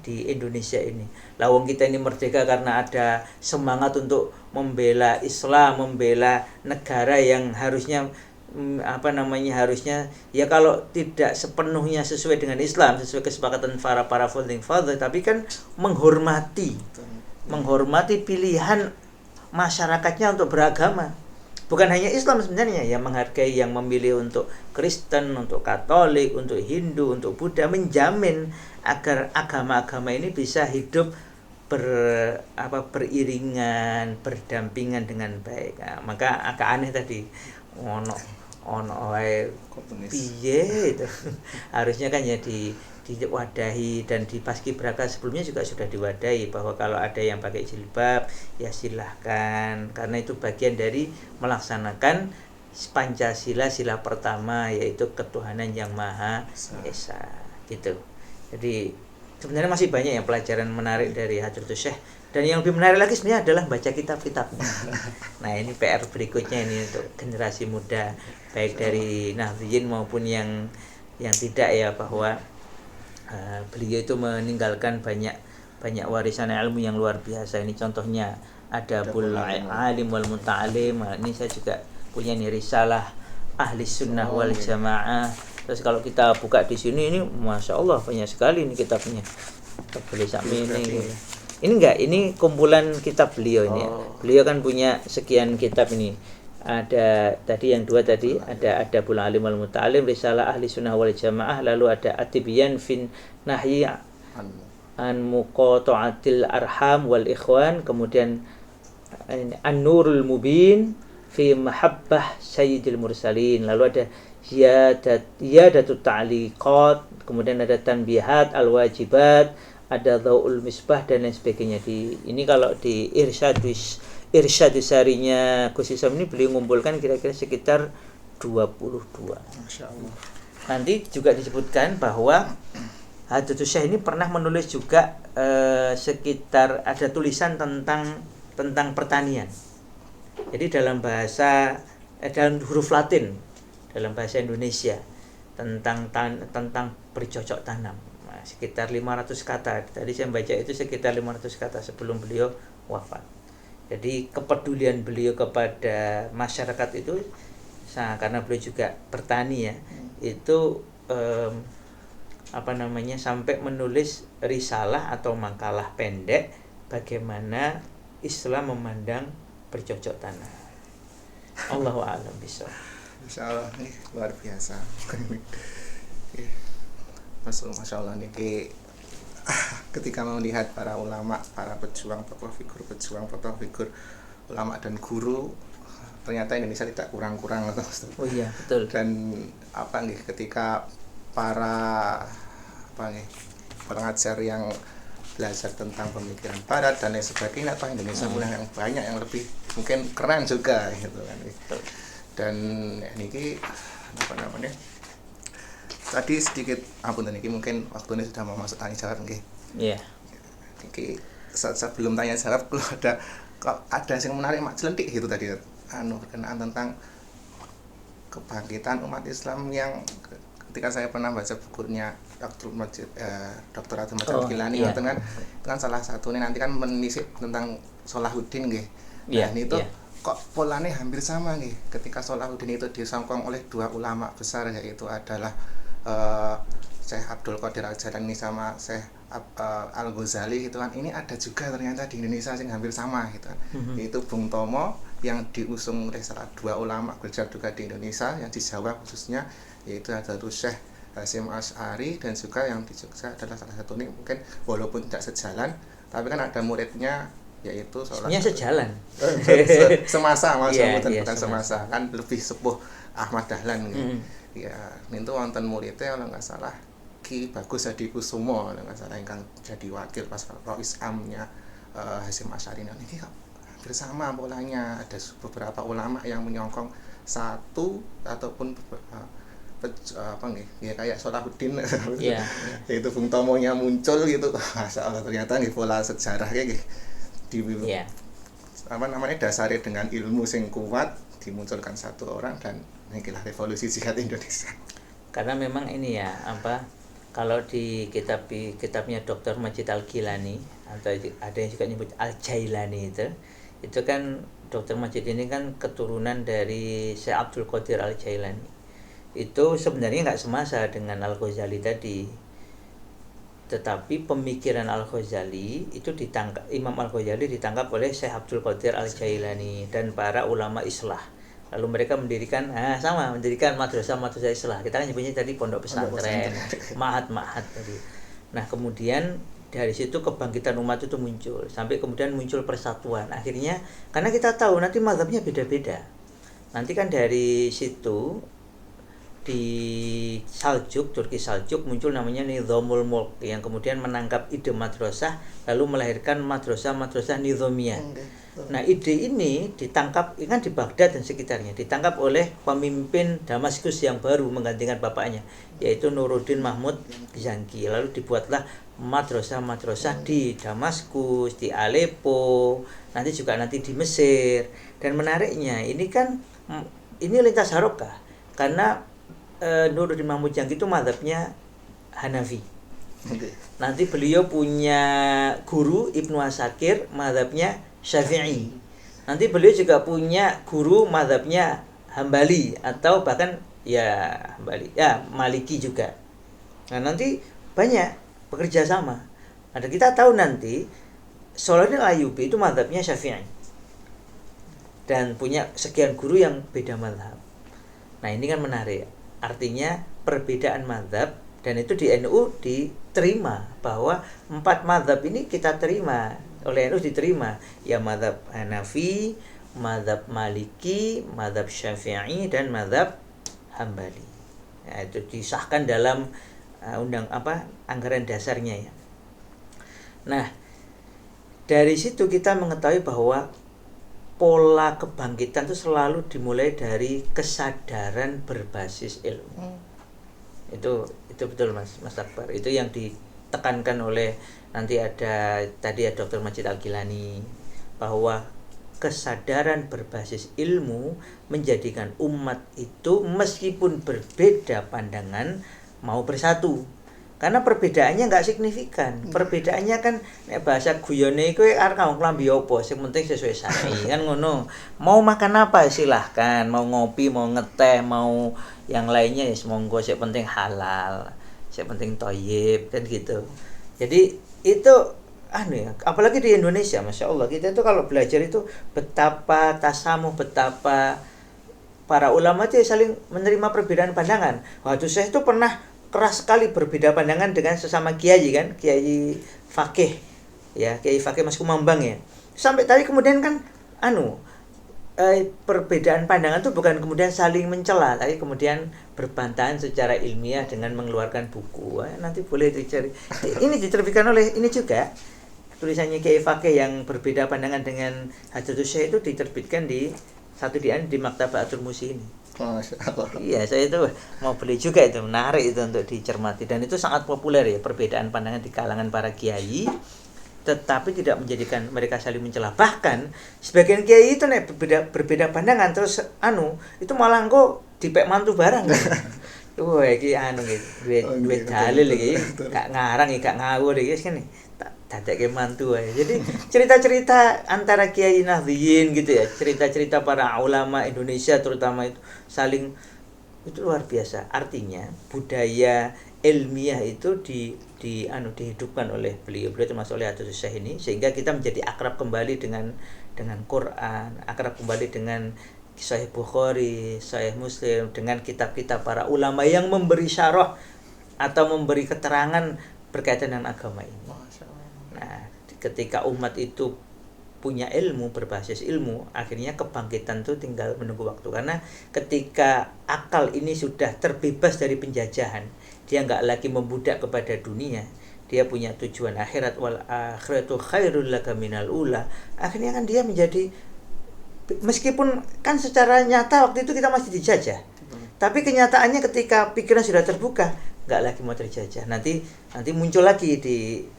B: di Indonesia ini. Lawang kita ini merdeka karena ada semangat untuk membela Islam, membela negara yang harusnya harusnya ya kalau tidak sepenuhnya sesuai dengan Islam, sesuai kesepakatan para founding father, tapi kan menghormati pilihan masyarakatnya untuk beragama. Bukan hanya Islam sebenarnya, yang menghargai yang memilih untuk Kristen, untuk Katolik, untuk Hindu, untuk Buddha, menjamin agar agama-agama ini bisa hidup beriringan, berdampingan dengan baik. Nah, maka agak aneh tadi ono piye itu. Harusnya kan ya diwadahi, dan di Paskibraka sebelumnya juga sudah diwadahi bahwa kalau ada yang pakai jilbab ya silahkan, karena itu bagian dari melaksanakan Pancasila, sila pertama yaitu ketuhanan yang Maha Esa gitu. Jadi sebenarnya masih banyak yang pelajaran menarik dari Hadratus Syekh, dan yang lebih menarik lagi sebenarnya adalah baca kitab-kitabnya. Nah, ini PR berikutnya ini untuk generasi muda baik dari Nahdliyin maupun yang tidak ya, bahwa beliau itu meninggalkan banyak warisan ilmu yang luar biasa. Ini contohnya Adabul Alim wal Muta'alim. Ini saya juga punya nih risalah Ahli Sunnah wal Jamaah. Terus kalau kita buka di sini ini Masya Allah banyak sekali nih kitabnya. Kita boleh sampai ini kumpulan kitab beliau ini. Beliau kan punya sekian kitab ini. Ada tadi yang dua tadi, ada Adabul Alim wal Muta'alim, Risalah Ahli Sunnah wal Jamaah, lalu ada At-Tibyan fin Nahyi an Muqata'atil Arham wal Ikhwan, kemudian An-Nurul Mubin fi Mahabbah Sayyidil Mursalin, lalu ada Ziyadatul Ta'liqat, kemudian ada Tanbihat Al-Wajibat, ada Dhau'ul Misbah dan lain sebagainya. Ini kalau di Irsyad Sarinya Gus Isam ini beliau mengumpulkan kira-kira sekitar 22.
A: Masya Allah.
B: Nanti juga disebutkan bahwa Hadratus Syekh ini pernah menulis juga sekitar ada tulisan tentang pertanian. Jadi dalam huruf Latin dalam bahasa Indonesia tentang bercocok tanam. Nah, sekitar 500 kata. Tadi saya baca itu sekitar 500 kata sebelum beliau wafat. Jadi kepedulian beliau kepada masyarakat itu karena beliau juga bertani ya, itu sampai menulis risalah atau makalah pendek bagaimana Islam memandang bercocok tanam. Allahu a'lam bishawab.
A: Masya Allah, ini luar biasa. Masya Allah nih, ketika melihat para ulama, para pejuang, tokoh figur ulama dan guru, ternyata Indonesia tidak kurang-kurang.
B: Oh iya, betul.
A: Dan ketika para pengajar yang belajar tentang pemikiran barat dan lain sebagainya, Indonesia punya yang banyak yang lebih mungkin keren juga gitu kan. Dan ini tadi sedikit ini mungkin waktu ini sudah mau masuk tanya jawab nggih.
B: Iya.
A: Iki sebelum tanya jawab kalau ada yang menarik mak celentik gitu tadi berkenaan tentang kebangkitan umat Islam yang ketika saya pernah baca bukunya Dr. Abdul Majid
B: Oh,
A: Al-Ghilani
B: iya.
A: itu kan salah satunya nanti kan menelisik tentang Salahuddin nggih.
B: Iya,
A: Nah, itu
B: iya.
A: kok polanya hampir sama nih ketika Salahuddin itu disongkong oleh dua ulama besar, yaitu adalah Syekh Abdul Qadir Al-Jailani sama Syekh Al-Ghazali gitu kan. Ini ada juga ternyata di Indonesia yang hampir sama gitu kan. Yaitu Bung Tomo yang diusung oleh salah dua ulama besar juga di Indonesia, yang di Jawa khususnya, yaitu ada Syekh Hasyim Asy'ari, dan juga yang di Jogja adalah salah satu ini mungkin walaupun tidak sejalan tapi kan ada muridnya, yaitu
B: Sebenarnya sejalan.
A: semasa maksudnya,
B: Iya,
A: bukan semasa, kan lebih sepuh Ahmad Dahlan gitu. Ya, itu wonten muridnya kalau nggak salah Ki Bagus Hadi Kusumo kalau nggak salah, yang jadi wakil pas Rois Amnya Hasyim Asy'ari. Ini kok bersama polanya, ada beberapa ulama yang menyongkong satu ataupun apa nih ya, kayak Salahuddin
B: Iya.
A: yaitu Bung Tomonya muncul gitu. Masya Allah, ternyata nih pola sejarah kayak di
B: Iya.
A: apa namanya, dasarnya dengan ilmu sing kuat dimunculkan satu orang, dan inilah revolusi jihad Indonesia.
B: Karena memang ini ya, kalau di kitabnya Dr. Majid Al-Ghilani, atau ada yang juga nyebut Al-Jailani, itu kan Dr. Majid ini kan keturunan dari Syekh Abdul Qadir Al-Jailani. Itu sebenarnya nggak semasa dengan Al-Ghazali tadi, tetapi pemikiran Al-Ghazali itu Imam Al-Ghazali ditangkap oleh Syekh Abdul Qadir Al-Jailani dan para ulama Islah. Lalu mereka mendirikan madrasah Islah. Kita kan nyebutnya tadi pondok pesantren, ma'had tadi. Nah, kemudian dari situ kebangkitan umat itu muncul, sampai kemudian muncul persatuan. Akhirnya karena kita tahu nanti mazhabnya beda-beda. Nanti kan dari situ di Turki Saljuk muncul namanya Nizamul Mulk, yang kemudian menangkap ide madrasah lalu melahirkan madrasah nizamiyah. Nah, ide ini ditangkap kan di Baghdad dan sekitarnya, ditangkap oleh pemimpin Damaskus yang baru menggantikan bapaknya, yaitu Nuruddin Mahmud Zanki. Lalu dibuatlah madrasah di Damaskus, di Aleppo, nanti di Mesir. Dan menariknya ini lintas harokah, karena Nuruddin Mahmud Zanki itu mazhabnya Hanafi. Nanti beliau punya guru Ibnu Asakir, mazhabnya Syafi'i. Nanti beliau juga punya guru mazhabnya Hambali, atau bahkan Maliki juga. Nah, nanti banyak bekerja sama. Ada kita tahu nanti Salahuddin Ayyubi itu mazhabnya Syafi'i dan punya sekian guru yang beda mazhab. Nah, ini kan menarik. Artinya perbedaan mazhab, dan itu di NU diterima bahwa 4 mazhab ini kita terima, oleh NU diterima, ya mazhab Hanafi, mazhab Maliki, mazhab Syafi'i, dan mazhab Hambali. Nah, itu disahkan dalam anggaran dasarnya ya. Nah, dari situ kita mengetahui bahwa pola kebangkitan itu selalu dimulai dari kesadaran berbasis ilmu. Itu betul Mas Akbar. Itu yang ditekankan oleh tadi Dr. Majid Al-Ghilani, bahwa kesadaran berbasis ilmu menjadikan umat itu meskipun berbeda pandangan mau bersatu. Karena perbedaannya nggak signifikan. Perbedaannya kan bahasa guyone iku arep klambi apa, sing penting sesuai syar'i kan ngono. Mau makan apa silahkan, mau ngopi, mau ngeteh, mau yang lainnya ya monggo, sing penting halal, sing penting thayyib kan gitu. Jadi itu apalagi di Indonesia, Masya Allah, kita itu kalau belajar itu betapa tasamuh, betapa para ulama itu saling menerima perbedaan pandangan. Waktu saya itu pernah keras sekali berbeda pandangan dengan sesama kiai kan, kiai fakih ya, kiai fakih Mas Kumambang ya. Sampai tadi kemudian kan perbedaan pandangan itu bukan kemudian saling mencela, tapi kemudian berbantahan secara ilmiah dengan mengeluarkan buku. Nanti boleh dicari. Ini diterbitkan oleh ini juga tulisannya kiai fakih yang berbeda pandangan dengan Hadratus Syekh, itu diterbitkan di Maktabatul Musi ini. Iya, saya itu mau beli juga, itu menarik itu untuk dicermati, dan itu sangat populer ya, perbedaan pandangan di kalangan para kiai, tetapi tidak menjadikan mereka saling mencela. Bahkan sebagian kiai itu berbeda pandangan terus itu malah dipek mantu barang. Wah, iki anu iki, duwe dalil iki, gak ngarang iki, gak ngawur iki wis kene. Tak dadekke mantu ae. Jadi cerita-cerita antara Kiai Nahdliyin gitu ya, cerita-cerita para ulama Indonesia terutama itu saling itu luar biasa. Artinya budaya ilmiah itu dihidupkan oleh beliau termasuk oleh Hadratus Syekh ini sehingga kita menjadi akrab kembali dengan Quran, akrab kembali dengan Sahih Bukhari, Sahih Muslim, dengan kitab-kitab para ulama yang memberi syarah atau memberi keterangan berkaitan dengan agama ini. Nah, ketika umat itu punya ilmu, berbasis ilmu, akhirnya kebangkitan itu tinggal menunggu waktu. Karena ketika akal ini sudah terbebas dari penjajahan, dia nggak lagi membudak kepada dunia, dia punya tujuan akhirat, wal akhiratu khairul laka minal ula. Akhirnya kan dia menjadi, meskipun kan secara nyata waktu itu kita masih dijajah, tapi kenyataannya ketika pikiran sudah terbuka, nggak lagi mau terjajah. Nanti muncul lagi di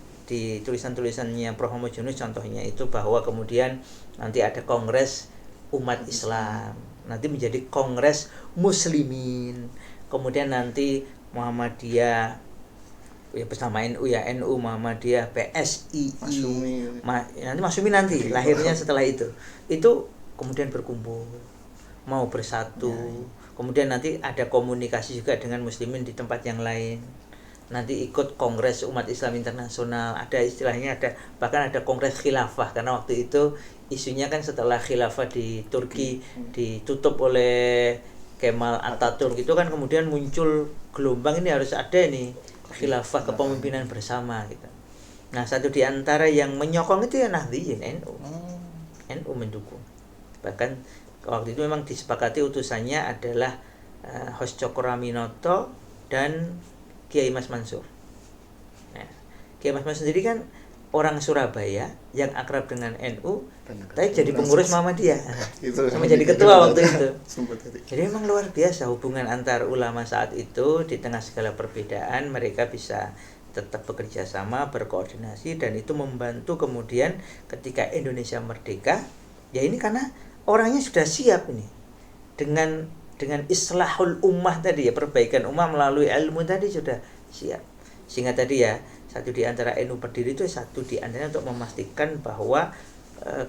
B: tulisan-tulisannya Prof. Muhammad Yunus contohnya itu bahwa kemudian nanti ada kongres umat Islam, nanti menjadi kongres muslimin, kemudian nanti Muhammadiyah ya bersama NU ya, NU Muhammadiyah, PSI, nanti Masyumi nanti lahirnya setelah itu kemudian berkumpul mau bersatu, kemudian nanti ada komunikasi juga dengan muslimin di tempat yang lain, nanti ikut kongres umat Islam internasional, ada istilahnya, bahkan ada kongres khilafah, karena waktu itu isunya kan setelah khilafah di Turki ditutup oleh Kemal Atatürk itu kan kemudian muncul gelombang ini harus ada nih khilafah kepemimpinan bersama gitu. Nah, satu di antara yang menyokong itu ya Nahdliyin, NU mendukung. Bahkan waktu itu memang disepakati utusannya adalah Hos Cokroaminoto dan Kiai Mas Mansur. Nah, Kiai Mas Mansur sendiri kan orang Surabaya yang akrab dengan NU, tapi jadi pengurus Muhammadiyah, sama jadi ketua waktu itu. Jadi memang luar biasa hubungan antar ulama saat itu, di tengah segala perbedaan mereka bisa tetap bekerja sama, berkoordinasi, dan itu membantu kemudian ketika Indonesia merdeka, ya ini karena orangnya sudah siap ini dengan islahul ummah tadi ya, perbaikan ummah melalui ilmu tadi sudah siap. Sehingga tadi ya, satu di antara NU berdiri itu satu di antaranya untuk memastikan bahwa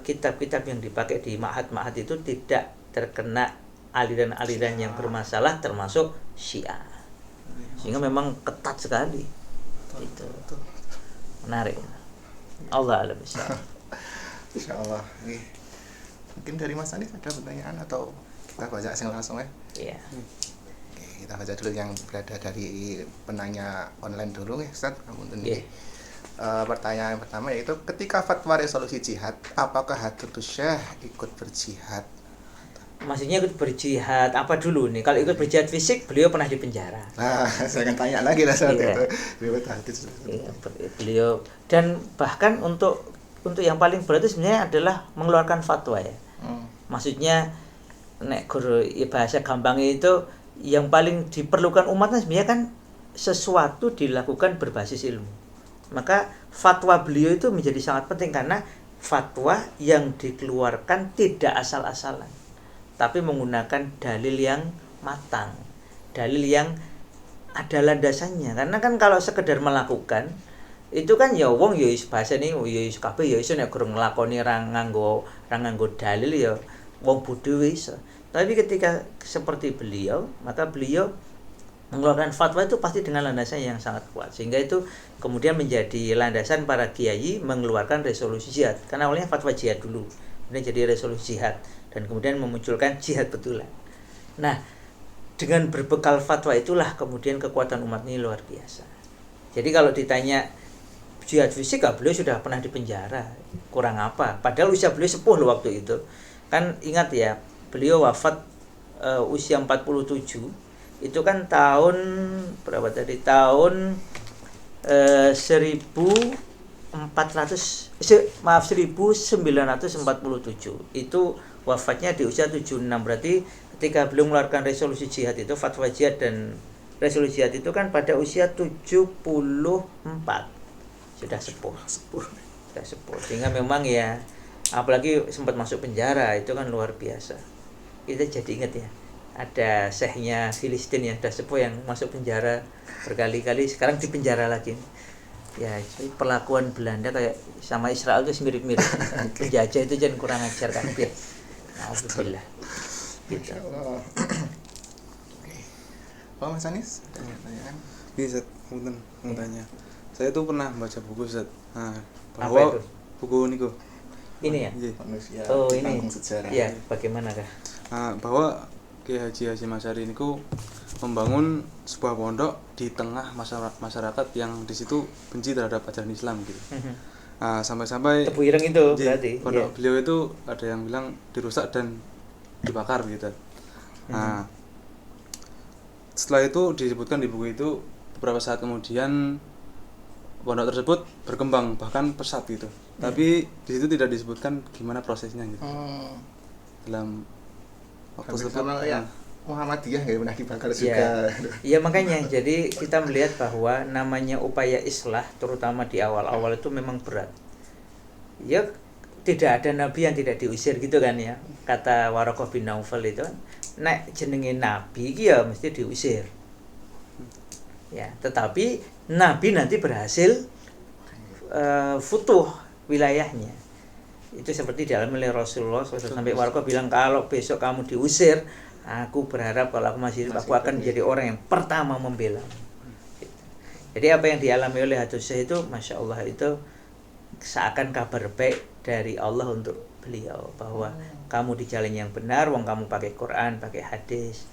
B: kitab-kitab yang dipakai di ma'had-ma'had itu tidak terkena aliran-aliran yang bermasalah termasuk Syiah. Sehingga memang ketat sekali. Itu menarik. Allah alam bisawab.
A: Insyaallah. Mungkin dari Mas Anies ada pertanyaan atau kita baca langsung ya?
B: Iya.
A: Oke, kita baca dulu yang berada dari penanya online dulu ya, Ustaz. Pertanyaan pertama yaitu ketika fatwa resolusi jihad, apakah Hadratus Syekh ikut berjihad?
B: Maksudnya ikut berjihad apa dulu nih? Kalau ikut berjihad fisik, beliau pernah dipenjara.
A: Nah, saya akan tanya lagi lah saat itu.
B: Beliau dan bahkan untuk yang paling berat itu sebenarnya adalah mengeluarkan fatwa ya. Maksudnya nek guru bahasa gampangnya itu yang paling diperlukan umatnya sebenarnya kan sesuatu dilakukan berbasis ilmu. Maka fatwa beliau itu menjadi sangat penting karena fatwa yang dikeluarkan tidak asal-asalan, tapi menggunakan dalil yang matang, dalil yang ada landasannya. Karena kan kalau sekedar melakukan itu kan ya wong ya bahasa ini ya kabeh ya iso nek gurung nglakoni ra nganggo dalil ya wong bodho wis. Tapi ketika seperti beliau, maka beliau mengeluarkan fatwa itu pasti dengan landasan yang sangat kuat, sehingga itu kemudian menjadi landasan para kiai mengeluarkan resolusi jihad. Karena awalnya fatwa jihad dulu, kemudian jadi resolusi jihad, dan kemudian memunculkan jihad betulan. Nah, dengan berbekal fatwa itulah kemudian kekuatan umat ini luar biasa. Jadi kalau ditanya jihad fisik, beliau sudah pernah dipenjara, kurang apa? Padahal usia beliau sepuh loh waktu itu. Kan ingat ya, beliau wafat usia 47. Itu kan tahun berapa tadi? Tahun 1947. Itu wafatnya di usia 76. Berarti ketika belum mengeluarkan resolusi jihad itu, fatwa jihad dan resolusi jihad itu kan pada usia 74. Sudah sepuh. Sehingga memang ya, apalagi sempat masuk penjara, itu kan luar biasa. Kita jadi ingat ya, ada syekhnya Filistin ya, sudah sepuh yang masuk penjara berkali-kali, sekarang di penjara lagi. Ya, perlakuan Belanda kayak sama Israel itu mirip-mirip. Penjajah itu jangan kurang ajar kan ya. Alhamdulillah. Gitu.
A: Insyaallah. Oke. Oh, Mas Anis, pertanyaan.
C: Ini Zat, mau tanya. Saya tuh pernah baca buku Zat. Nah,
B: Apa
C: bahwa
B: itu?
C: buku niku.
B: Ini ya?
C: Iya.
A: Manusia
B: Oh,
A: di
B: ini.
A: panggung sejarah.
B: Iya, bagaimanakah?
C: Nah, bahwa Kiai Haji Hasyim Asy'ari niku membangun sebuah pondok di tengah masyarakat yang di situ benci terhadap ajaran Islam gitu. Nah, sampai-sampai
B: Tebu ireng itu
C: Iya,
B: berarti.
C: pondok
B: Iya.
C: beliau itu ada yang bilang dirusak dan dibakar gitu. Nah, setelah itu disebutkan di buku itu beberapa saat kemudian pondok tersebut berkembang bahkan pesat gitu. Tapi di situ tidak disebutkan gimana prosesnya gitu. Dalam waktu
A: Habis
C: tersebut
A: sama ya Muhammadiyah nggak pernah dibakar
B: Iya.
A: juga.
B: Iya, makanya jadi kita melihat bahwa namanya upaya islah terutama di awal-awal itu memang berat. Ya, tidak ada nabi yang tidak diusir gitu kan ya. Kata Waraqah bin Naufal itu kan, nek jenenge nabi iki ya mesti diusir. Ya, tetapi nabi nanti berhasil futuh wilayahnya. Itu seperti dialami oleh Rasulullah SAW, sampai Waraqah bilang kalau besok kamu diusir, aku berharap kalau aku masih hidup, aku akan menjadi orang yang pertama membela. Jadi apa yang dialami oleh Hadusah itu, Masya Allah, itu seakan kabar baik dari Allah untuk beliau, bahwa kamu di jalan yang benar, wong kamu pakai Quran, pakai hadis,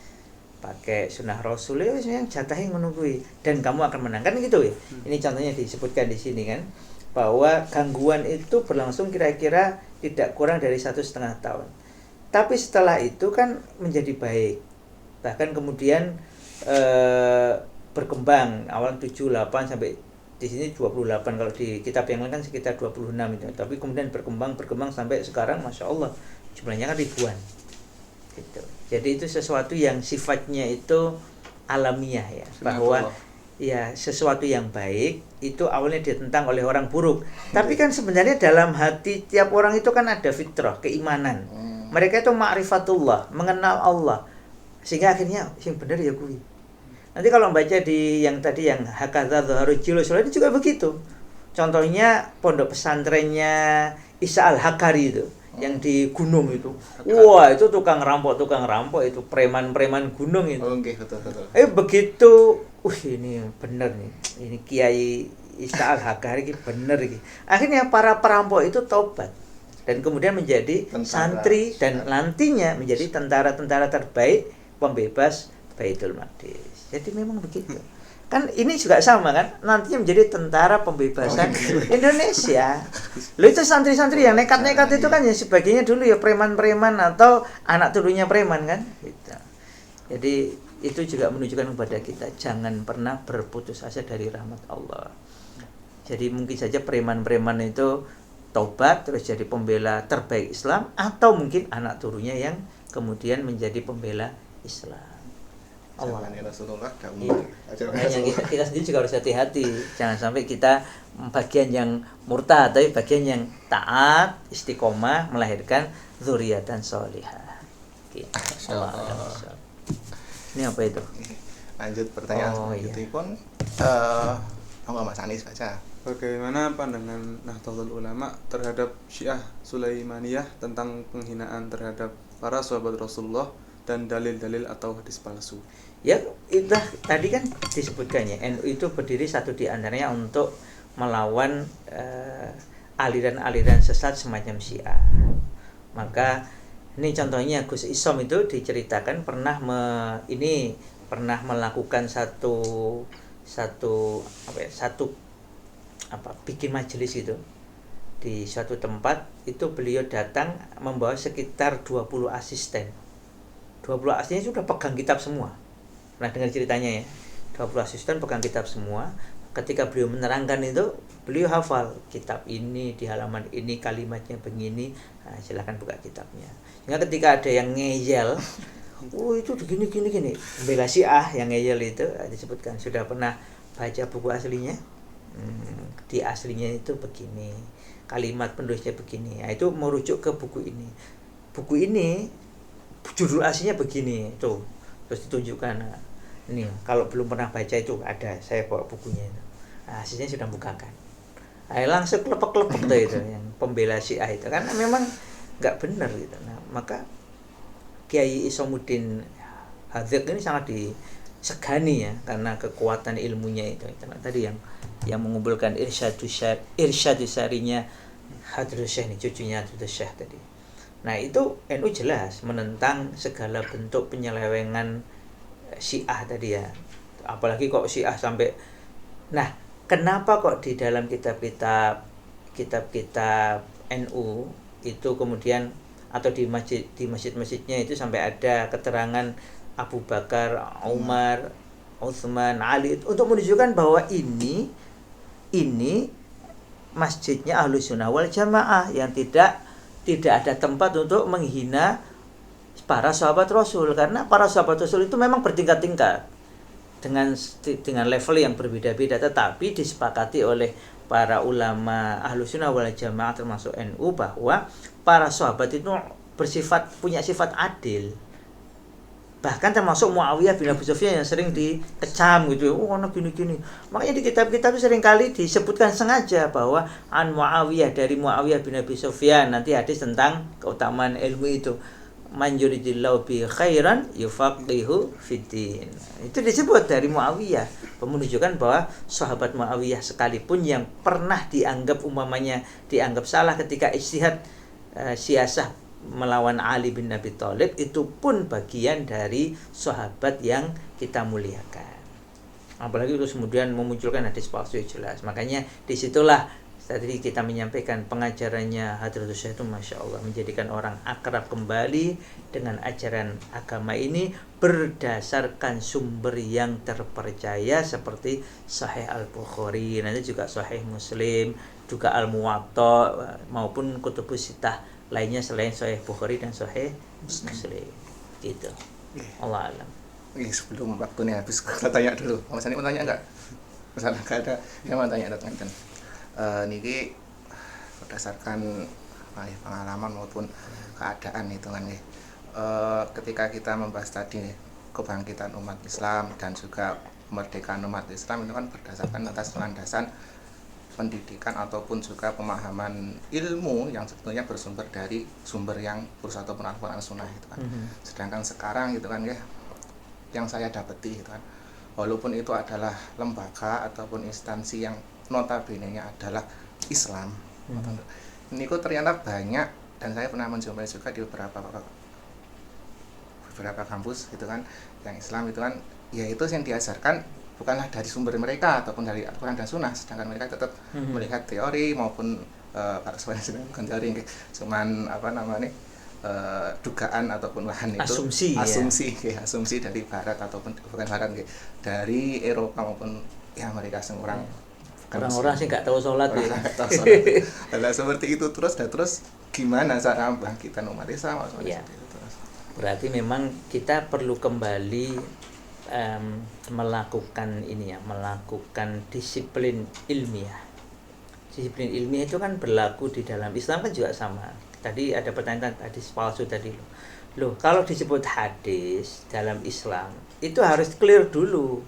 B: pakai sunnah Rasul, ya yang jatahnya menunggui, dan kamu akan menang, kan gitu ya. Ini contohnya disebutkan di sini kan, bahwa gangguan itu berlangsung kira-kira tidak kurang dari 1,5 tahun. Tapi setelah itu kan menjadi baik. Bahkan kemudian berkembang, awal 78 sampai di sini 28, kalau di kitab yang lain kan sekitar 26 itu. Tapi kemudian berkembang sampai sekarang Masya Allah jumlahnya kan ribuan. Gitu. Jadi itu sesuatu yang sifatnya itu alamiah ya, bahwa ya sesuatu yang baik itu awalnya ditentang oleh orang buruk. Tapi kan sebenarnya dalam hati tiap orang itu kan ada fitrah, keimanan. Mereka itu ma'rifatullah, mengenal Allah. Sehingga akhirnya yang benar ya kuwi. Nanti kalau baca di yang tadi yang hakadza dhaharu julus itu juga begitu. Contohnya pondok pesantrennya Isa Al-Hakari itu yang di gunung itu. Wah, itu tukang rampok itu preman-preman gunung itu.
A: Oh, okay, betul.
B: Begitu, ini bener nih. Ini Kiai Isa Al-Hakari ini bener ini. Akhirnya para perampok itu taubat dan kemudian menjadi santri dan nantinya menjadi tentara-tentara terbaik pembebas Baitul Maqdis. Jadi memang begitu. Kan ini juga sama kan, nantinya menjadi tentara pembebasan Indonesia. Lo itu santri-santri yang nekat-nekat itu kan ya sebagainya dulu ya preman-preman atau anak turunnya preman kan gitu. Jadi itu juga menunjukkan kepada kita jangan pernah berputus asa dari rahmat Allah. Jadi mungkin saja preman-preman itu taubat terus jadi pembela terbaik Islam, atau mungkin anak turunnya yang kemudian menjadi pembela Islam. Allah.
A: Rasulullah
B: Makanya kita sendiri juga harus hati-hati, jangan sampai kita bagian yang murtad, tapi bagian yang taat, istiqomah, melahirkan dzurriatan sholihah. Gitu. Ini apa itu?
A: Lanjut pertanyaan
B: iya.
A: pun Mas Anis baca.
C: Bagaimana pandangan Nahdlatul Ulama terhadap Syiah Sulaimaniyah tentang penghinaan terhadap para sahabat Rasulullah dan dalil-dalil atau hadis palsu?
B: Ya, itu tadi kan disebutkannya NU itu berdiri satu di antaranya untuk melawan aliran-aliran sesat semacam Syiah. Maka ini contohnya Gus Isom itu diceritakan pernah melakukan satu bikin majelis itu di suatu tempat. Itu beliau datang membawa sekitar 20 asisten. 20 asisten sudah pegang kitab semua. Pernah dengar ceritanya ya, 20 asisten pegang kitab semua. Ketika beliau menerangkan itu, beliau hafal kitab ini di halaman ini kalimatnya begini. Nah, silakan buka kitabnya. Sehingga ketika ada yang ngeyel, itu gini. Bela Syiah yang ngeyel itu disebutkan sudah pernah baca buku aslinya. Di aslinya itu begini, kalimat penulisnya begini. Nah, itu merujuk ke buku ini. Buku ini judul aslinya begini tuh. terus ditunjukkan, nah, ini kalau belum pernah baca itu ada, saya bawa bukunya itu. Nah, aslinya sudah bukakan. Langsung klepek-klepek tuh itu yang pembela Syiah itu, karena memang nggak benar gitu. Nah, maka Kiai Isomuddin Hadzaq ini sangat disegani ya, karena kekuatan ilmunya itu. Karena tadi yang mengumpulkan Irsyadus Syarinya Hadratus Syekh ini, cucunya Hadratus Syekh tadi. Nah, itu NU jelas menentang segala bentuk penyelewengan Syiah tadi ya. Apalagi kok Syiah sampai, nah, kenapa kok di dalam kitab-kitab NU itu kemudian, atau di masjid-masjidnya itu sampai ada keterangan Abu Bakar, Umar, Utsman, Ali, untuk menunjukkan bahwa ini masjidnya Ahlus Sunnah wal Jamaah yang tidak ada tempat untuk menghina para sahabat Rasul, karena para sahabat Rasul itu memang bertingkat-tingkat dengan level yang berbeda-beda, tetapi disepakati oleh para ulama Ahlus Sunnah wal Jamaah termasuk NU bahwa para sahabat itu punya sifat adil. Bahkan termasuk Muawiyah bin Abi Sufyan yang sering dikecam gitu, anak gini-gini. Makanya di kitab-kitab sering kali disebutkan sengaja bahwa dari Muawiyah bin Abi Sufyan, nanti hadis tentang keutamaan ilmu itu, man yuridillahu bi khairan yufaqihu fiddin. Itu disebut dari Muawiyah, menunjukkan bahwa sahabat Muawiyah sekalipun yang pernah dianggap salah ketika ijtihad siasah melawan Ali bin Abi Thalib, itu pun bagian dari sahabat yang kita muliakan. Apalagi terus kemudian memunculkan hadis palsu, jelas. Makanya disitulah tadi kita menyampaikan pengajarannya Hadratus Syekh itu Masya Allah menjadikan orang akrab kembali dengan ajaran agama ini berdasarkan sumber yang terpercaya seperti Sahih Al-Bukhari, nanti juga Sahih Muslim, juga Al-Muwatta maupun Kutubus Sittah lainnya selain Sahih Bukhari dan Sahih Muslim. Gitu. Allah alam.
A: Sebelum waktunya habis, kita tanya dulu. Mas Ani mau tanya enggak? Misalnya enggak ada yang mau tanya datang. Niki berdasarkan pengalaman maupun keadaan itu kan ketika kita membahas tadi kebangkitan umat Islam dan juga kemerdekaan umat Islam itu kan berdasarkan atas landasan pendidikan ataupun juga pemahaman ilmu yang sebetulnya bersumber dari sumber yang lurus ataupun Al-Quran Sunnah itu kan. Sedangkan sekarang gitu kan yang saya dapati gitu kan, walaupun itu adalah lembaga ataupun instansi yang notabene-nya adalah Islam, ini kok ternyata banyak, dan saya pernah menjumpai juga di beberapa kampus gitu kan yang Islam itu kan, yaitu yang diajarkan bukanlah dari sumber mereka ataupun dari Al-Quran dan Sunnah, sedangkan mereka tetap melihat teori maupun sebenarnya bukan teori, cuman dugaan ataupun bahan itu asumsi dari Barat ataupun bukan Barat, dari Eropa maupun ya mereka orang
B: sih nggak tahu sholat ya.
A: Nah, seperti itu terus gimana cara bangkitan umat Islam?
B: Ya. Berarti memang kita perlu kembali melakukan disiplin ilmiah. Disiplin ilmiah itu kan berlaku di dalam Islam kan juga sama. Tadi ada pertanyaan hadis palsu tadi loh. Kalau disebut hadis dalam Islam itu harus clear dulu.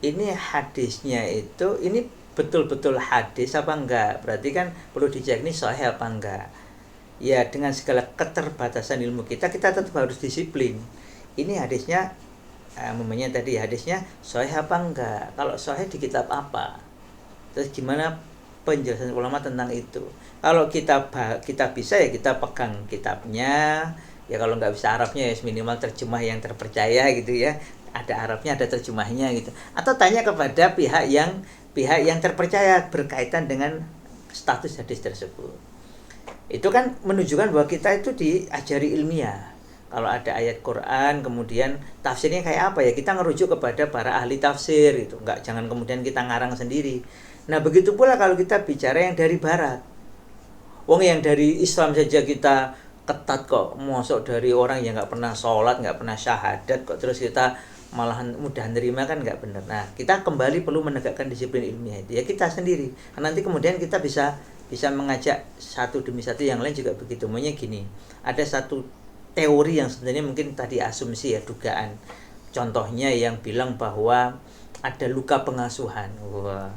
B: Ini hadisnya itu ini betul-betul hadis apa enggak? Berarti kan perlu dicek ini sahih apa enggak. Ya, dengan segala keterbatasan ilmu kita tetap harus disiplin. Ini hadisnya tadi hadisnya sahih apa enggak? Kalau sahih di kitab apa? Terus gimana penjelasan ulama tentang itu? Kalau kita bisa ya kita pegang kitabnya. Ya kalau nggak bisa Arabnya ya minimal terjemah yang terpercaya gitu ya. Ada Arabnya, ada terjemahnya gitu. Atau tanya kepada pihak yang terpercaya berkaitan dengan status hadis tersebut. Itu kan menunjukkan bahwa kita itu diajari ilmiah. Kalau ada ayat Quran, kemudian tafsirnya kayak apa ya, kita ngerujuk kepada para ahli tafsir gitu. Jangan kemudian kita ngarang sendiri. Nah, begitu pula kalau kita bicara yang dari Barat. Wong yang dari Islam saja kita ketat kok, masuk dari orang yang nggak pernah sholat, nggak pernah syahadat kok, terus kita malahan mudah nerima, kan nggak benar. Nah, kita kembali perlu menegakkan disiplin ilmiah itu ya kita sendiri. Nanti kemudian kita bisa mengajak satu demi satu yang lain juga begitu. Maunya gini, ada satu teori yang sebenarnya mungkin tadi asumsi ya, dugaan. Contohnya yang bilang bahwa ada luka pengasuhan. Wah,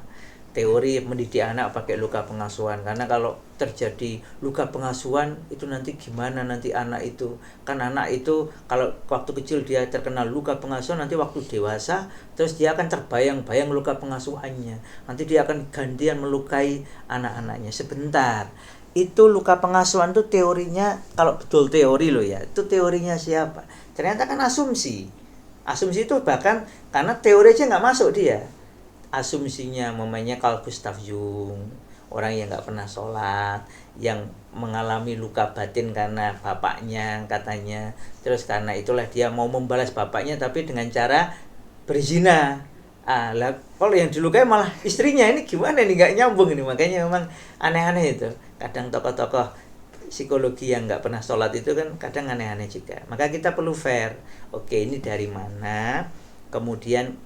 B: teori mendidik anak pakai luka pengasuhan, karena kalau terjadi luka pengasuhan itu nanti gimana nanti anak itu, kan anak itu kalau waktu kecil dia terkena luka pengasuhan, nanti waktu dewasa terus dia akan terbayang-bayang luka pengasuhannya, nanti dia akan gantian melukai anak-anaknya. Sebentar, itu luka pengasuhan itu teorinya, kalau betul teori loh ya, itu teorinya siapa? Ternyata kan asumsi itu bahkan karena teori aja nggak masuk dia. Asumsinya mamanya Carl Gustav Jung, orang yang nggak pernah sholat, yang mengalami luka batin karena bapaknya katanya, terus karena itulah dia mau membalas bapaknya tapi dengan cara berzina. Lah kalau yang dilukai malah istrinya, ini gimana nih, nggak nyambung ini. Makanya memang aneh-aneh itu kadang tokoh-tokoh psikologi yang nggak pernah sholat itu kan kadang aneh-aneh juga. Maka kita perlu fair, oke ini dari mana, kemudian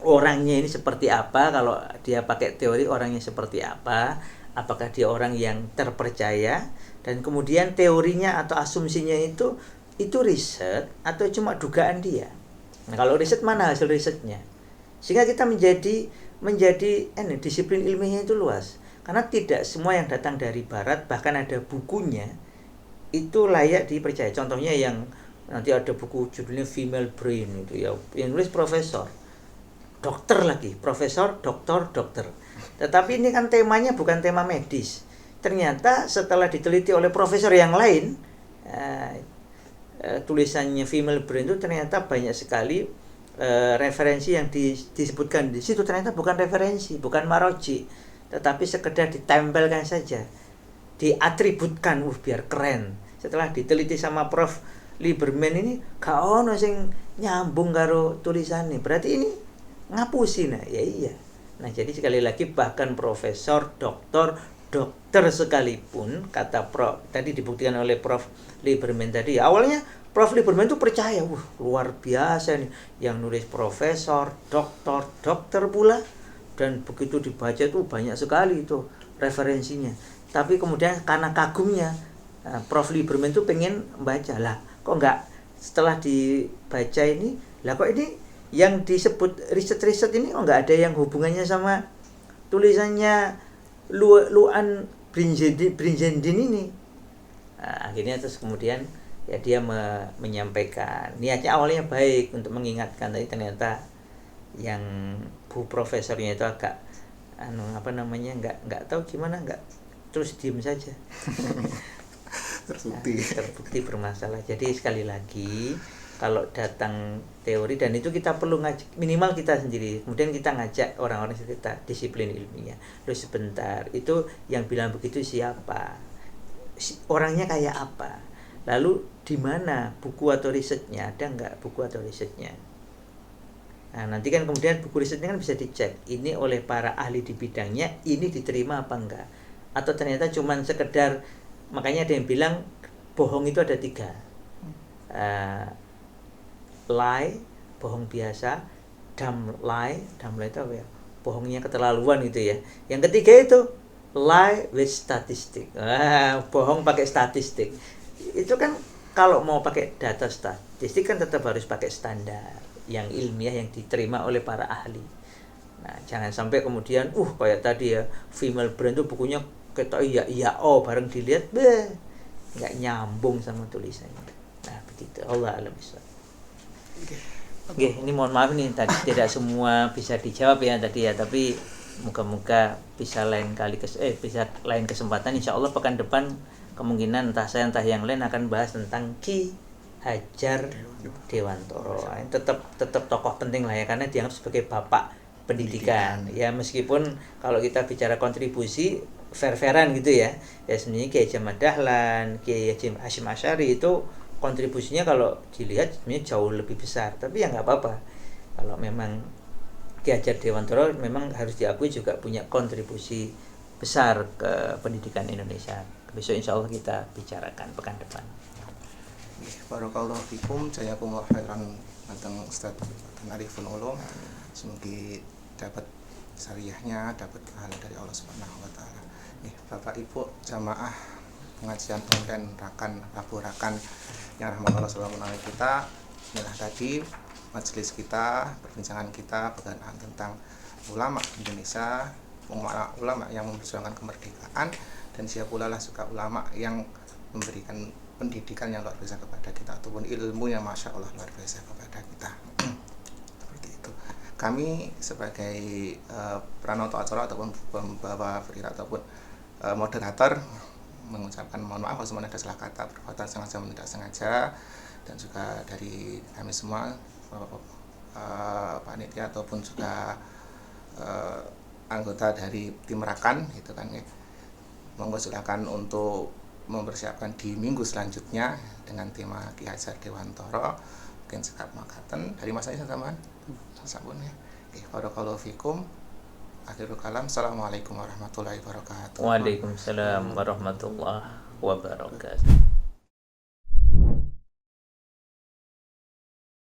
B: orangnya ini seperti apa. Kalau dia pakai teori orangnya seperti apa, apakah dia orang yang terpercaya, dan kemudian teorinya atau asumsinya itu riset atau cuma dugaan dia. Nah kalau riset, mana hasil risetnya, sehingga kita menjadi disiplin ilmiahnya itu luas. Karena tidak semua yang datang dari barat, bahkan ada bukunya, itu layak dipercaya. Contohnya yang nanti ada buku judulnya Female Brain itu ya, yang nulis profesor, dokter lagi, profesor, dokter. Tetapi ini kan temanya bukan tema medis. Ternyata setelah diteliti oleh profesor yang lain, tulisannya Female Brain itu ternyata banyak sekali referensi yang disebutkan di situ ternyata bukan referensi, bukan maroji, tetapi sekedar ditempelkan saja, diatributkan, biar keren. Setelah diteliti sama Prof. Lieberman ini, gak ono sing nyambung karo tulisannya, berarti ini ngapusin. Ya iya. Nah jadi sekali lagi, bahkan profesor, dokter sekalipun, kata Prof. tadi dibuktikan oleh Prof. Lieberman tadi, awalnya Prof. Lieberman itu percaya, luar biasa nih, yang nulis profesor, dokter pula. Dan begitu dibaca itu banyak sekali itu referensinya. Tapi kemudian karena kagumnya, Prof. Lieberman itu pengen baca, lah kok enggak setelah dibaca ini, lah kok ini yang disebut riset-riset ini kok enggak ada yang hubungannya sama tulisannya Luan Brinjendin ini. Akhirnya terus kemudian ya dia menyampaikan, niatnya awalnya baik untuk mengingatkan, tapi ternyata yang bu profesornya itu agak nggak tahu gimana, nggak, terus diem saja. terbukti bermasalah. Jadi sekali lagi, kalau datang teori, dan itu kita perlu ngajak, minimal kita sendiri, kemudian kita ngajak orang-orang sekitar disiplin ilmiah. Terus sebentar, itu yang bilang begitu siapa, orangnya kayak apa, lalu di mana buku atau risetnya, ada nggak buku atau risetnya. Nah nanti kan kemudian buku risetnya kan bisa dicek, ini oleh para ahli di bidangnya, ini diterima apa enggak, atau ternyata cuman sekedar. Makanya ada yang bilang bohong itu ada 3, lie, bohong biasa, dumb lie itu apa ya, bohongnya keterlaluan gitu ya. Yang ketiga itu lie with statistic, bohong pakai statistik. Itu kan kalau mau pakai data statistik kan tetap harus pakai standar yang ilmiah yang diterima oleh para ahli. Nah, jangan sampai kemudian kayak tadi ya, Female Brain itu bukunya kita bareng dilihat nggak nyambung sama tulisannya. Nah, begitu. Allah alam bisawab. Oke, ini mohon maaf nih tadi tidak semua bisa dijawab ya tadi ya, tapi moga-moga bisa lain kesempatan, insya Allah pekan depan kemungkinan entah saya entah yang lain akan bahas tentang Ki Hajar Dewantoro. Tetap tokoh penting lah ya, karena dianggap sebagai bapak pendidikan. Ya meskipun kalau kita bicara kontribusi fair-fairan gitu ya sebenarnya Kiai Haji Ahmad Dahlan, Kiai Haji Hasyim Asy'ari itu kontribusinya kalau dilihat sebenarnya jauh lebih besar. Tapi ya nggak apa-apa, kalau memang Ki Hajar Dewantoro memang harus diakui juga punya kontribusi besar ke pendidikan Indonesia. Besok insya Allah kita bicarakan pekan depan.
A: Barakallahu fikum, jazakumullah khairan tentang Ustaz Arifun Ulum. Semoga dapat syariahnya, dapat pahala dari Allah Subhanahu wa taala. Bapak Ibu jamaah pengajian online Rakan Rabu Rakan yang rahmat Allah selalu menarik kita. Inilah tadi majelis kita, perbincangan kita berkenaan tentang ulama Indonesia, ulama yang memperjuangkan kemerdekaan, dan siapa pula lah juga ulama yang memberikan pendidikan yang luar biasa kepada kita, ataupun ilmu yang masya Allah luar biasa kepada kita. Seperti itu. Kami sebagai pranoto acara ataupun pembawa berita ataupun moderator mengucapkan mohon maaf kalau ada salah kata, perbuatan sengaja maupun tidak sengaja, dan juga dari kami semua panitia ataupun juga anggota dari tim Rakan gitu kan ya. Monggo silakan untuk mempersiapkan di minggu selanjutnya dengan tema Ki Hajar Dewantara mungkin sekap makaten dari Mas Ais teman sampun ya. Barakallahu fikum. Akhirul kalam. Assalamualaikum warahmatullahi wabarakatuh.
B: Waalaikumsalam warahmatullahi wabarakatuh.